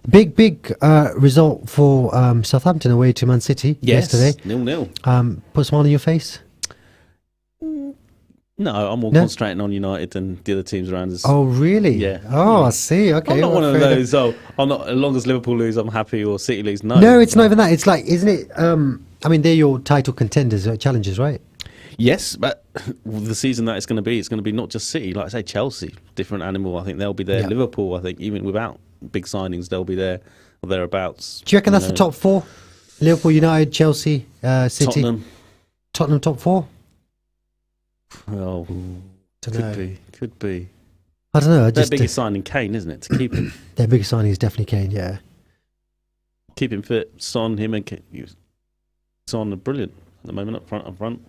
Big result for Southampton away to Man City yesterday. 0-0. Put a smile on your face? No, I'm more concentrating on United than the other teams around us. Oh, really? Yeah. Oh, I see. Okay. I'm not one of those, I'm not, as long as Liverpool lose, I'm happy, or City lose. No, it's not even that. It's like, isn't it? I mean, they're your title contenders, challengers, right? Yes, but the season that it's going to be not just City. Like I say, Chelsea, different animal. I think they'll be there. Yeah. Liverpool, I think, even without big signings, they'll be there or thereabouts. Do you reckon that's the top 4? Liverpool, United, Chelsea, City? Tottenham top 4? Well, could be. I don't know. Their biggest signing, Kane, isn't it? To keep him. Their biggest signing is definitely Kane, yeah. Keep him fit. Son, him and Kane. Son are brilliant at the moment, up front.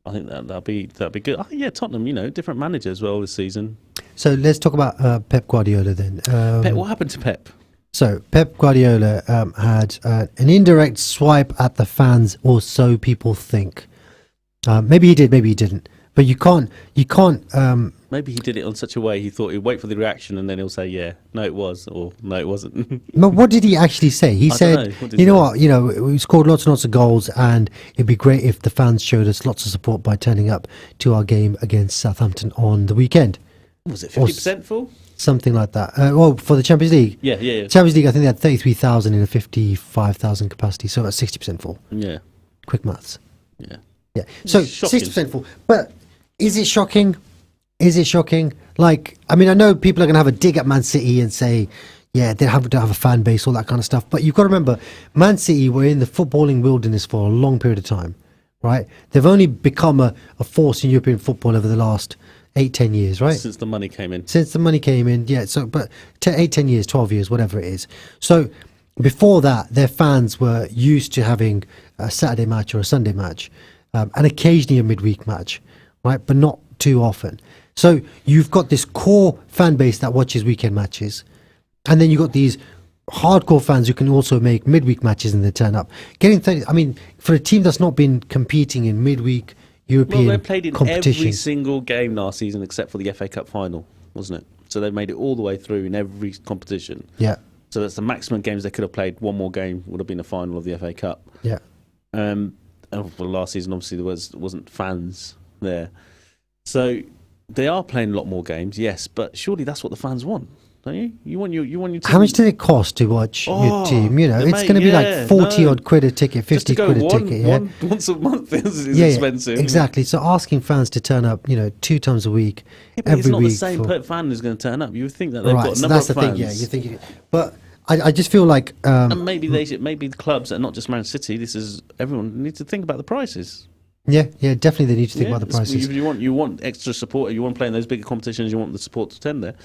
I think that'll be good. Oh, yeah, Tottenham, different manager as well this season. So let's talk about Pep Guardiola then. Pep, what happened to Pep? So Pep Guardiola had an indirect swipe at the fans, or so people think. Maybe he did, maybe he didn't. But you can't. Maybe he did it on such a way he thought he'd wait for the reaction and then he'll say, "Yeah, no, it was," or "No, it wasn't." But what did he actually say? He said, "You know what? We scored lots and lots of goals, and it'd be great if the fans showed us lots of support by turning up to our game against Southampton on the weekend." Was it 50% full? Something like that. Well, for the Champions League. Yeah. Champions League, I think they had 33,000 in a 55,000 capacity, so that's 60% full. Yeah. Quick maths. Yeah. So 60% full, but. Is it shocking? Like, I mean, I know people are going to have a dig at Man City and say, yeah, they don't have a fan base, all that kind of stuff. But you've got to remember, Man City were in the footballing wilderness for a long period of time, right? They've only become a force in European football over the last 8-10 years, right? Since the money came in. Yeah. So, but 8-10 years, 12 years, whatever it is. So before that, their fans were used to having a Saturday match or a Sunday match, and occasionally a midweek match. Right, but not too often. So you've got this core fan base that watches weekend matches, and then you've got these hardcore fans who can also make midweek matches and they turn up. I mean, for a team that's not been competing in midweek European they played in competition, every single game last season except for the FA Cup final, wasn't it? So they made it all the way through in every competition. Yeah. So that's the maximum games they could have played. One more game would have been the final of the FA Cup. Yeah. And for last season, obviously there wasn't fans there. So They are playing a lot more games, yes, but surely that's what the fans want, don't you? You want your team. How much does it cost to watch your team? You know, it's going to be like 40 odd quid a ticket, 50 quid a ticket. Yeah, once a month is expensive. Exactly. So asking fans to turn up, 2 times a week, but every it's not week. the same fan who's going to turn up. You would think that they've got a so number that's of the fans. thing. Yeah, you think, but I just feel like and maybe maybe the clubs and not just Man City. This is everyone needs to think about the prices. Yeah, definitely they need to think about the prices. You want extra support. You want to play in those bigger competitions. You want the support to attend there.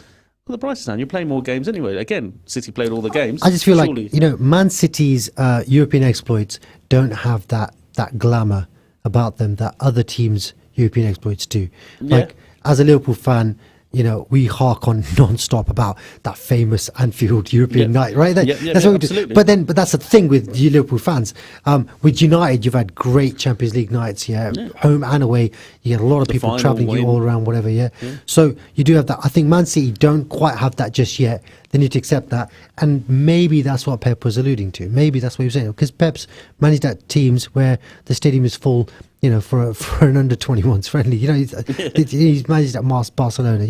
Put the prices down. You're playing more games anyway. Again, City played all the games. I just feel surely. like Man City's European exploits don't have that glamour about them that other teams' European exploits do. Like as a Liverpool fan, we hark on non-stop about that famous Anfield European night, right? That's what we do. But that's the thing with you Liverpool fans. With United, you've had great Champions League nights, home and away. You get a lot of people travelling you all around, whatever, So you do have that. I think Man City don't quite have that just yet. They need to accept that. And maybe that's what Pep was alluding to. Maybe that's what he was saying. Because Pep's managed at teams where the stadium is full, for an under-21s friendly. He's managed at Barcelona.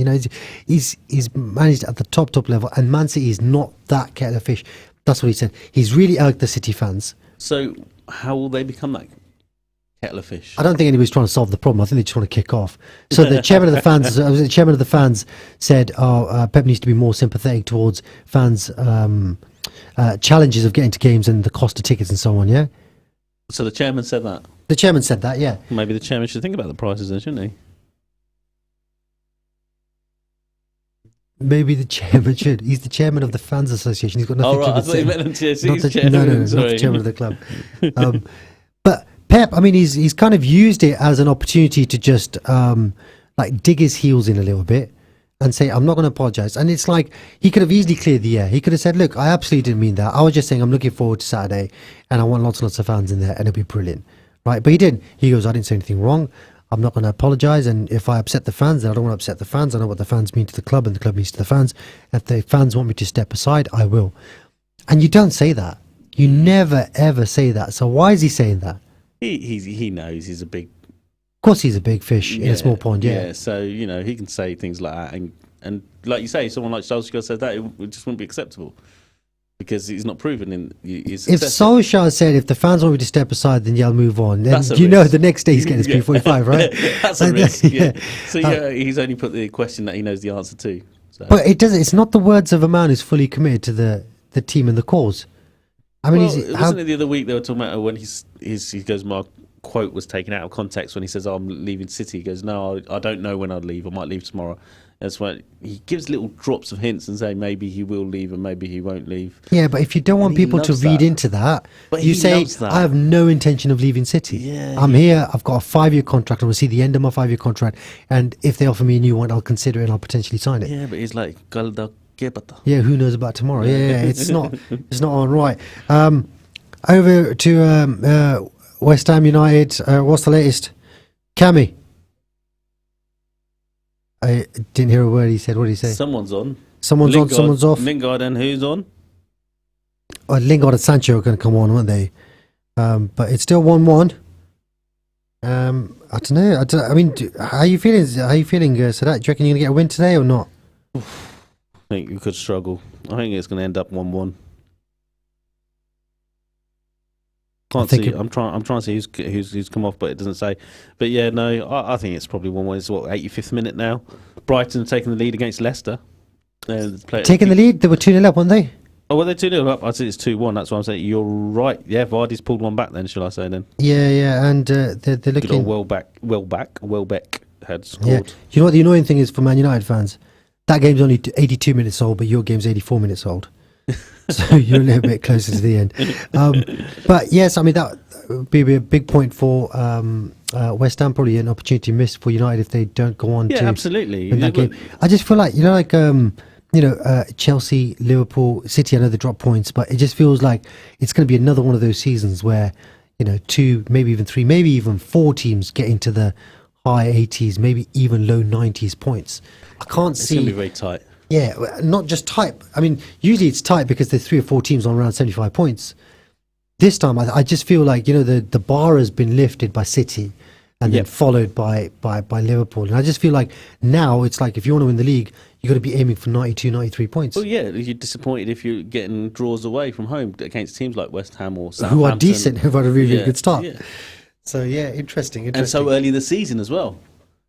He's managed at the top level. And Man City is not that kettle of fish. That's what he said. He's really irked the City fans. So how will they become that kettle of fish? I don't think anybody's trying to solve the problem. I think they just want to kick off. So the chairman of the fans, said, Pep needs to be more sympathetic towards fans' challenges of getting to games and the cost of tickets and so on. Yeah. So the chairman said that. The chairman said that. Yeah. Maybe the chairman should think about the prices then, shouldn't he? Maybe the chairman should. He's the chairman of the fans association. He's got nothing to do with I thought you meant MTS. No, not the chairman of the club. But Pep, he's kind of used it as an opportunity to just dig his heels in a little bit and say, I'm not going to apologise. And it's like, he could have easily cleared the air. He could have said, look, I absolutely didn't mean that. I was just saying I'm looking forward to Saturday and I want lots and lots of fans in there and it'll be brilliant. Right? But he didn't. He goes, I didn't say anything wrong. I'm not going to apologise. And if I upset the fans, then I don't want to upset the fans. I know what the fans mean to the club and the club means to the fans. If the fans want me to step aside, I will. And you don't say that. You never, ever say that. So why is he saying that? He knows he's a big... Of course he's a big fish in a small pond, Yeah, so, he can say things like that. And like you say, someone like Solskjaer said that, it just wouldn't be acceptable. Because he's not proven in his success. If Solskjaer said, if the fans want me to step aside, then I'll move on. Then the next day he's getting his P45, right? That's a risk, So he's only put the question that he knows the answer to. So. But it's not the words of a man who's fully committed to the team and the cause. Wasn't it the other week they were talking about when he goes, my quote was taken out of context when he says, I'm leaving City. He goes, no, I don't know when I'll leave. I might leave tomorrow. That's why he gives little drops of hints and say maybe he will leave and maybe he won't leave. Yeah, but if you don't want people to read into that, you say, I have no intention of leaving City. Yeah, I'm here, I've got a 5-year contract, I will see the end of my 5-year contract, and if they offer me a new one, I'll consider it and I'll potentially sign it. Yeah, but he's like, yeah, who knows about tomorrow? Yeah, it's not on right. Over to West Ham United. What's the latest? Cammy. I didn't hear a word he said. What did he say? Someone's on. Someone's on, someone's off. Lingard and who's on? Lingard and Sancho are going to come on, aren't they? But it's still 1-1. I don't know. How are you feeling? Sadat? Do you reckon you're going to get a win today or not? I think you could struggle. I think it's going to end up 1-1. I'm trying to see who's come off, but it doesn't say. But yeah, no, I think it's probably 1-1. It's 85th minute now. Brighton taking the lead against Leicester. Taking the lead? They were 2-0 up, weren't they? Oh, were they 2-0 up? I think it's 2-1. That's what I'm saying. You're right. Yeah, Vardy's pulled one back then, shall I say then? Yeah, and they're looking... Good old Welbeck had scored. Yeah. You know what the annoying thing is for Man United fans? That game's only 82 minutes old, but your game's 84 minutes old. So you're a little bit closer to the end. But yes, that would be a big point for West Ham, probably an opportunity missed for United if they don't go on to absolutely. win that game. I just feel like, Chelsea, Liverpool, City, I know they drop points, but it just feels like it's going to be another one of those seasons where, 2, maybe even 3, maybe even 4 teams get into the high 80s, maybe even low 90s points. I can't see... It's going to be very tight. Yeah, not just tight. Usually it's tight because there's 3 or 4 teams on around 75 points. This time, I just feel like, the bar has been lifted by City. and then followed by Liverpool. And I just feel like now it's like if you want to win the league, you got to be aiming for 92, 93 points. Well, yeah, you're disappointed if you're getting draws away from home against teams like West Ham or Southampton. Who are decent, who've had a really good start. Yeah. So, interesting. And so early in the season as well.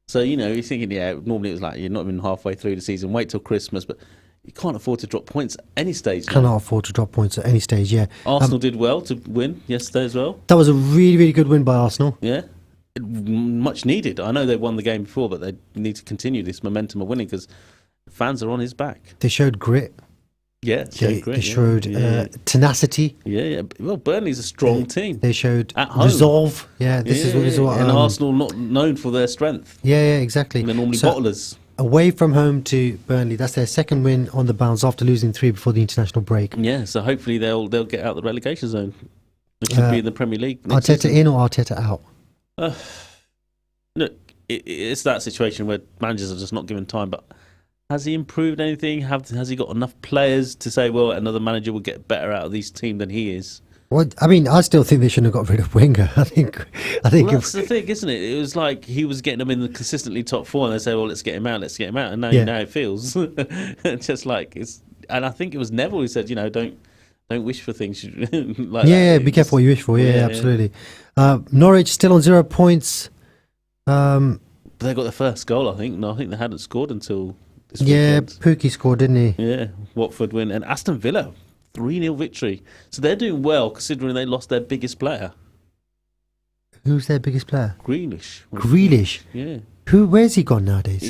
So, you're thinking, normally it was like you're not even halfway through the season, wait till Christmas, but you can't afford to drop points at any stage. Cannot afford to drop points at any stage, yeah. Arsenal did well to win yesterday as well. That was a really, really good win by Arsenal. Yeah. Much needed. I know they won the game before, but they need to continue this momentum of winning because fans are on his back. They showed grit. Yeah, they showed tenacity. Yeah. Well, Burnley's a strong team. They showed at home. Resolve. Yeah, this is what. And Arsenal not known for their strength. Yeah, exactly. They're normally bottlers. Away from home to Burnley, that's their second win on the bounce after losing 3 before the international break. Yeah, so hopefully they'll get out the relegation zone. They should be in the Premier League. Arteta in or Arteta out? Look, it's that situation where managers are just not given time. But has he improved anything? Has he got enough players to say, well, another manager will get better out of this team than he is? Well, I mean, I still think they shouldn't have got rid of Wenger. I think. Well, that's the thing, isn't it? It was like he was getting them in the consistently top 4, and they say, well, let's get him out, and now it feels just like it's. And I think it was Neville who said, don't wish for things like that. Be careful what you wish for. Yeah, absolutely. Norwich still on 0 points. But they got their first goal, I think. No, I think they hadn't scored until this weekend. Pookie scored, didn't he? Yeah, Watford win. And Aston Villa, 3-0 victory. So they're doing well considering they lost their biggest player. Who's their biggest player? Grealish. Yeah. Where's he gone nowadays?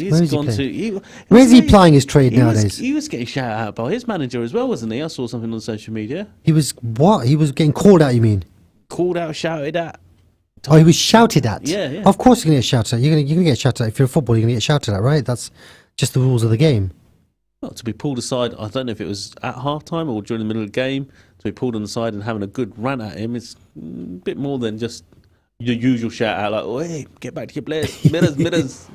Where's he plying his trade nowadays? He was getting shouted out by his manager as well, wasn't he? I saw something on social media. He was what? He was getting called out, you mean? Called out, shouted at. Oh, he was shouted at? Yeah. Of course you're going to get shouted at. You're going to get shouted at. If you're a footballer, you're going to get shouted at, right? That's just the rules of the game. Well, to be pulled aside, I don't know if it was at half-time or during the middle of the game, to be pulled on the side and having a good rant at him, it's a bit more than just your usual shout out like, oh, hey, get back to your players, mirrors.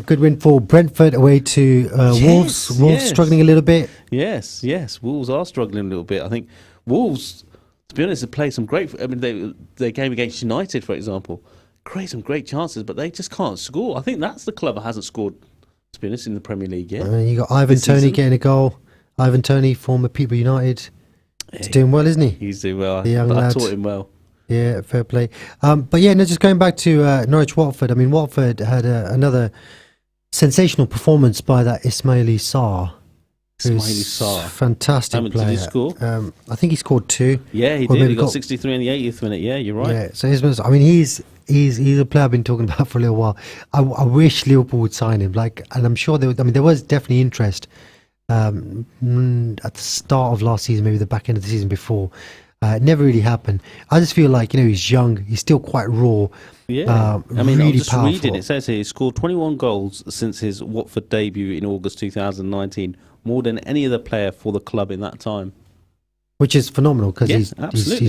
Good win for Brentford away to Wolves. Wolves struggling a little bit. Yes. Wolves are struggling a little bit. I think Wolves, to be honest, have played some great. I mean, their game against United, for example, create some great chances, but they just can't score. I think that's the club that hasn't scored, to be honest, in the Premier League yet. You got Ivan Toney getting a goal. Ivan Toney, former People United. He's doing well, isn't he? He's doing well. The young I taught him well. Yeah, fair play. But just going back to Norwich-Watford. I mean, Watford had another sensational performance by that Ismaili Sarr. Fantastic player. Did he score? I think he scored 2. Yeah, he did. He got 63 in the 80th minute. Yeah, you're right. Yeah, so he's a player I've been talking about for a little while. I wish Liverpool would sign him. And I'm sure there was definitely interest at the start of last season, maybe the back end of the season before. It never really happened. I just feel like he's young. He's still quite raw. Yeah, really I'm just powerful. reading. It says here he scored 21 goals since his Watford debut in August 2019, more than any other player for the club in that time. Which is phenomenal because he's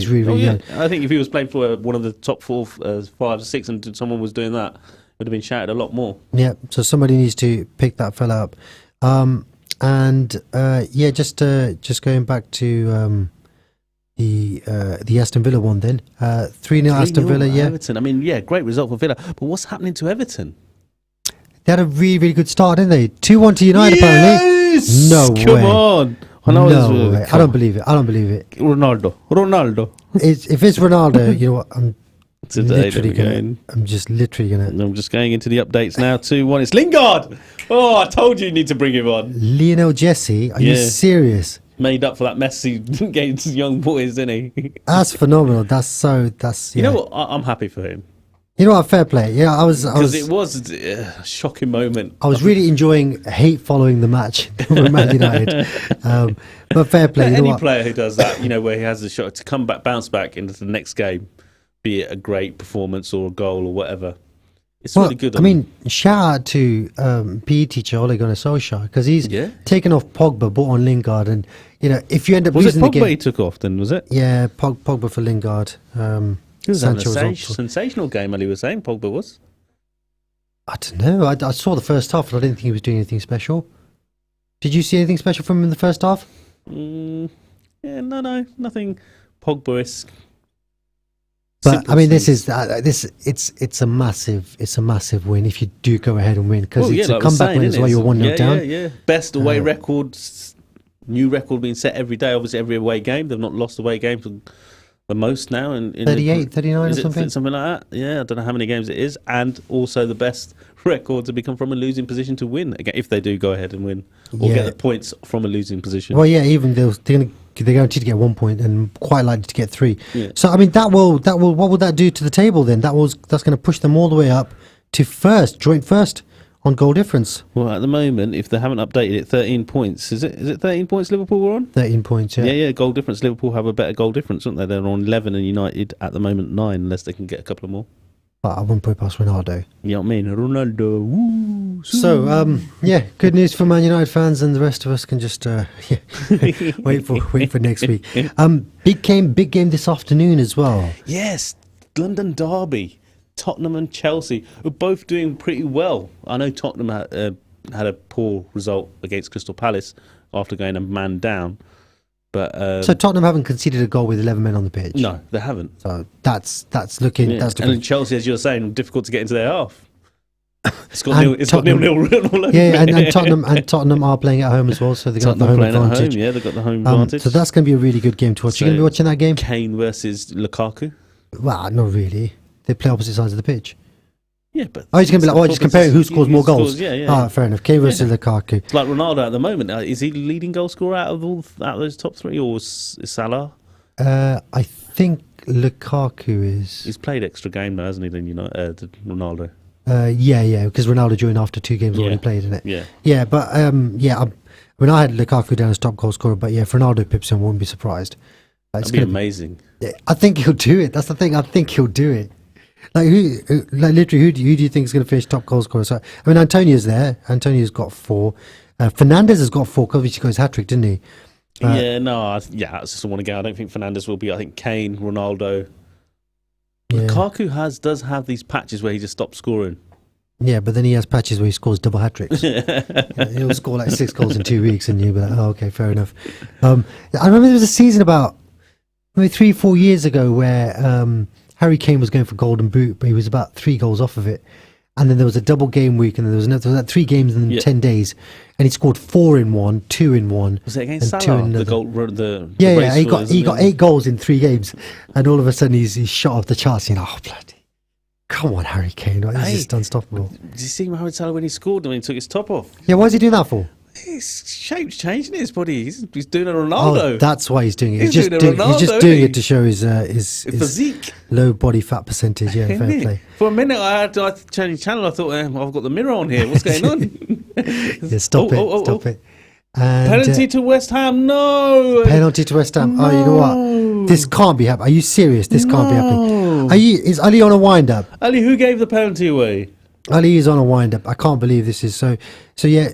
really, really young. I think if he was playing for one of the top 4, 5, 6, and someone was doing that, it would have been shouted a lot more. Yeah, so somebody needs to pick that fella up. Just going back to the Aston Villa one then. 3-0 Aston Villa, Everton. I mean, great result for Villa. But what's happening to Everton? They had a really, really good start, didn't they? 2-1 to United, apparently. No way. Come on. No way. I don't believe it. Ronaldo. If it's Ronaldo, you know what? I'm just literally going to... I'm just going into the updates now. 2-1. It's Lingard. Oh, I told you need to bring him on. Lionel Messi? Are you serious? Made up for that Messi against young boys, didn't he? That's phenomenal. You know what? I'm happy for him. You know what? Fair play. Yeah, because it was a shocking moment. I was really enjoying following the match for Man United. But fair play. Any player who does that, where he has a shot to come back, bounce back into the next game, be it a great performance or a goal or whatever. It's really good. I mean, shout out to PE teacher Ole Gunnar Solskjaer because he's taken off Pogba, brought on Lingard, and if you end up losing the game, was it Pogba he took off then? Was it? Yeah, Pogba for Lingard. It was a sensational game, Ali was saying. Pogba was. I don't know. I saw the first half, and I didn't think he was doing anything special. Did you see anything special from him in the first half? No, nothing Pogba-esque. But Simple I mean, things. it's a massive win if you do go ahead and win, because Well, it's yeah, a like we're comeback saying, win as isn't well. it? You're 1-0 down. Yeah. Best away records, new record being set every day. Obviously, every away game. They've not lost away game for the most now. In 38, 39 is or it something? something like that. Yeah, I don't know how many games it is. And also the best record to become from a losing position to win, again, if they do go ahead and win, or Yeah. get the points from a losing position. Well, yeah, even they're guaranteed to get 1 point and quite likely to get 3. Yeah. So I mean, that will. What will that do to the table then? That's going to push them all the way up to joint first on goal difference. Well, at the moment, if they haven't updated it, 13 points. Is it 13 points Liverpool were on? 13 points. Yeah. Yeah, goal difference. Liverpool have a better goal difference, don't they? They're on 11 and United at the moment 9, unless they can get a couple of more. But I wouldn't put it past Ronaldo. You know what I mean? Ronaldo. Woo. So, yeah, good news for Man United fans, and the rest of us can just wait for next week. Big game this afternoon as well. Yes, London derby. Tottenham and Chelsea are both doing pretty well. I know Tottenham had a poor result against Crystal Palace after going a man down. But So Tottenham haven't conceded a goal with 11 men on the pitch. no, they haven't. So that's looking. Yeah. That's And looking. in Chelsea, as you're saying, difficult to get into their half. It's got And nil. It's got Tottenham- 0-0 written all over Yeah, it. and Tottenham are playing at home as well, so they got the Tottenham home playing advantage. at home. Yeah, they've got the home advantage. So that's going to be a really good game to watch. You're going to be watching that game? Kane versus Lukaku. Well, not really. They play opposite sides of the pitch. Yeah, but Oh, he's going to be like, just comparing who scores more goals. Yeah. Ah, fair enough. Kane versus Lukaku. It's like Ronaldo at the moment. Is he the leading goal scorer out of those top 3, or is Salah? I think Lukaku is. He's played extra game now, hasn't he? Than Ronaldo. Yeah, because Ronaldo joined after 2 games already played, isn't it? Yeah. Yeah, but I had Lukaku down as top goal scorer, but yeah, if Ronaldo pips him, I wouldn't be surprised. That'd be amazing. I think he'll do it. That's the thing. I think he'll do it. Like literally, who do you think is going to finish top goal scorer? So I mean, Antonio's there. Antonio's got 4. Fernandes has got 4 because he got his hat trick, didn't he? That's just one again. I don't think Fernandes will be. I think Kane, Ronaldo. Yeah. Lukaku does have these patches where he just stops scoring. Yeah, but then he has patches where he scores double hat tricks. He'll score like 6 goals in 2 weeks, and you'll be like, oh, okay, fair enough. I remember there was a season about maybe 3-4 years ago where Harry Kane was going for Golden Boot, but he was about 3 goals off of it. And then there was a double game week, and there was like 3 games in 10 days, and he scored 4 in 1, 2 in 1. Was it against and 2 Salah? in The another. goal, Yeah, he got 8 goals in 3 games, and all of a sudden he's shot off the charts. You know, oh bloody, come on, Harry Kane, he's just unstoppable. Did you see Mohamed Salah when he scored and when he took his top off? Yeah, why is he doing that for? His shape's changing his body. He's doing a Ronaldo. Oh, that's why he's doing it. He's He's doing a Ronaldo, just doing isn't it to show his physique. low body fat percentage. Yeah, fair Isn't it? play. For a minute, I changed channel. I thought, I've got the mirror on here. What's going on? Yeah, stop it. And, Penalty to West Ham. No. penalty to West Ham. Oh, you know what? This can't be happening. Are you serious? This can't be happening. Is Ali on a wind up? Ali, who gave the penalty away? Ali is on a wind up. I can't believe this is so. So yeah,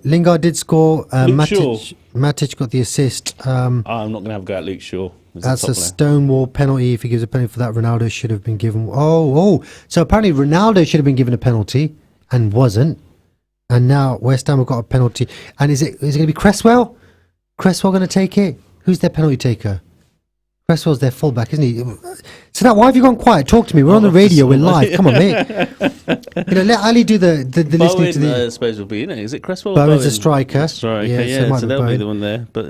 Lingard did score. Matic got the assist. I'm not going to have a go at Luke Shaw. That's a Stonewall penalty. If he gives a penalty for that, Ronaldo should have been given. Oh! So apparently Ronaldo should have been given a penalty and wasn't. And now West Ham have got a penalty. And is it going to be Cresswell? Cresswell going to take it? Who's their penalty taker? Cresswell's their fullback, isn't he? So why have you gone quiet? Talk to me. We're on the radio. We're live. Come on, mate. Let Ali do the listening to the. I suppose will be in it. Is it Cresswell? Bowen's a striker. Striker. Yeah, Yeah, it might so be they'll be Bowen. the one there. But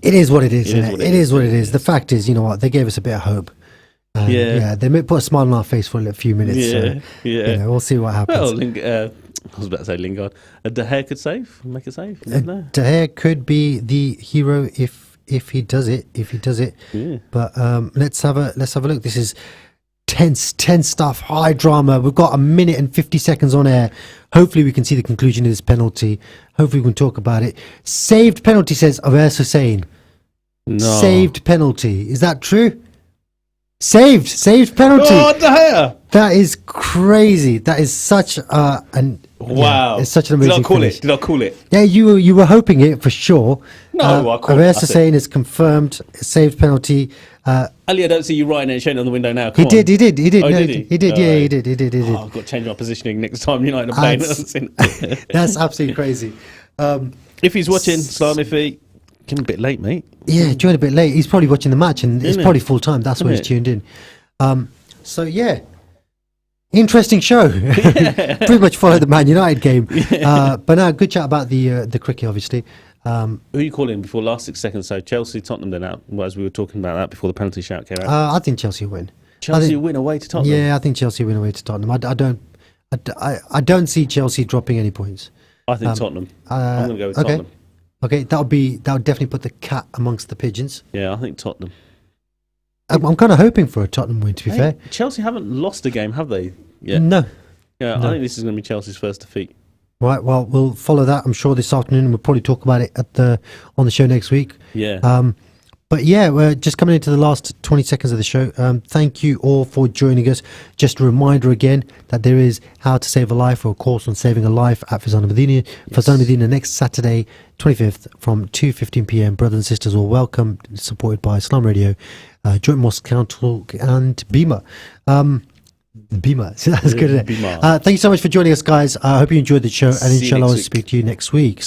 It is what it is. It is Isn't what it? it It is is. what it is. The fact is, you know what? They gave us a bit of hope. They may put a smile on our face for a few minutes. So, you know, we'll see what happens. Well, I was about to say Lingard. De Gea could make a save. No. De Gea could be the hero if he does it. Yeah. But let's have a look. This is tense stuff, high drama. We've got 1 minute and 50 seconds on air. Hopefully we can see the conclusion of this penalty. Hopefully we can talk about it. Saved penalty, says Abbas Hussein. No. Saved penalty. Is that true? Saved penalty. Oh, De Gea! That is crazy. That is such Wow. it's such an amazing finish. Did I call it? Yeah, you were hoping it for sure. No, I called it. Abbas Hussein is confirmed. Saved penalty. Ali, I don't see you writing it and showing it on the window now. He did. Oh, no, did he? He did. Yeah, he did. Oh, I've got to change my positioning next time United are playing. That's absolutely crazy. If he's watching, Salaam, Getting a bit late, mate. Yeah, joined a bit late. He's probably watching the match, and it's probably full time. That's why he's tuned in. So yeah, interesting show. Pretty much followed the Man United game, but no, good chat about the cricket, obviously. Who are you calling before last 6 seconds? So Chelsea, Tottenham, then out. Well, as we were talking about that before the penalty shout came out. I think Chelsea win. Chelsea win away to Tottenham. Yeah, I think Chelsea win away to Tottenham. I don't see Chelsea dropping any points. I think Tottenham. I'm going to go with Tottenham. Okay, that would definitely put the cat amongst the pigeons. Yeah, I think Tottenham. I'm kind of hoping for a Tottenham win, to be fair. Chelsea haven't lost a game, have they? Yeah. No. Yeah, no. I think this is going to be Chelsea's first defeat. Right, well, we'll follow that, I'm sure, this afternoon, and we'll probably talk about it on the show next week. Yeah. But yeah, we're just coming into the last 20 seconds of the show. Thank you all for joining us. Just a reminder again that there is How to Save a Life, or a course on saving a life at Fazana Medina. Fazana Medina next Saturday, 25th from 2:15 p.m. Brothers and sisters all welcome, supported by Salaam Radio, Joint Mosque Council and Bima. Bima, that's good, isn't it? Thank you so much for joining us, guys. I hope you enjoyed the show, and inshallah I'll speak to you next week.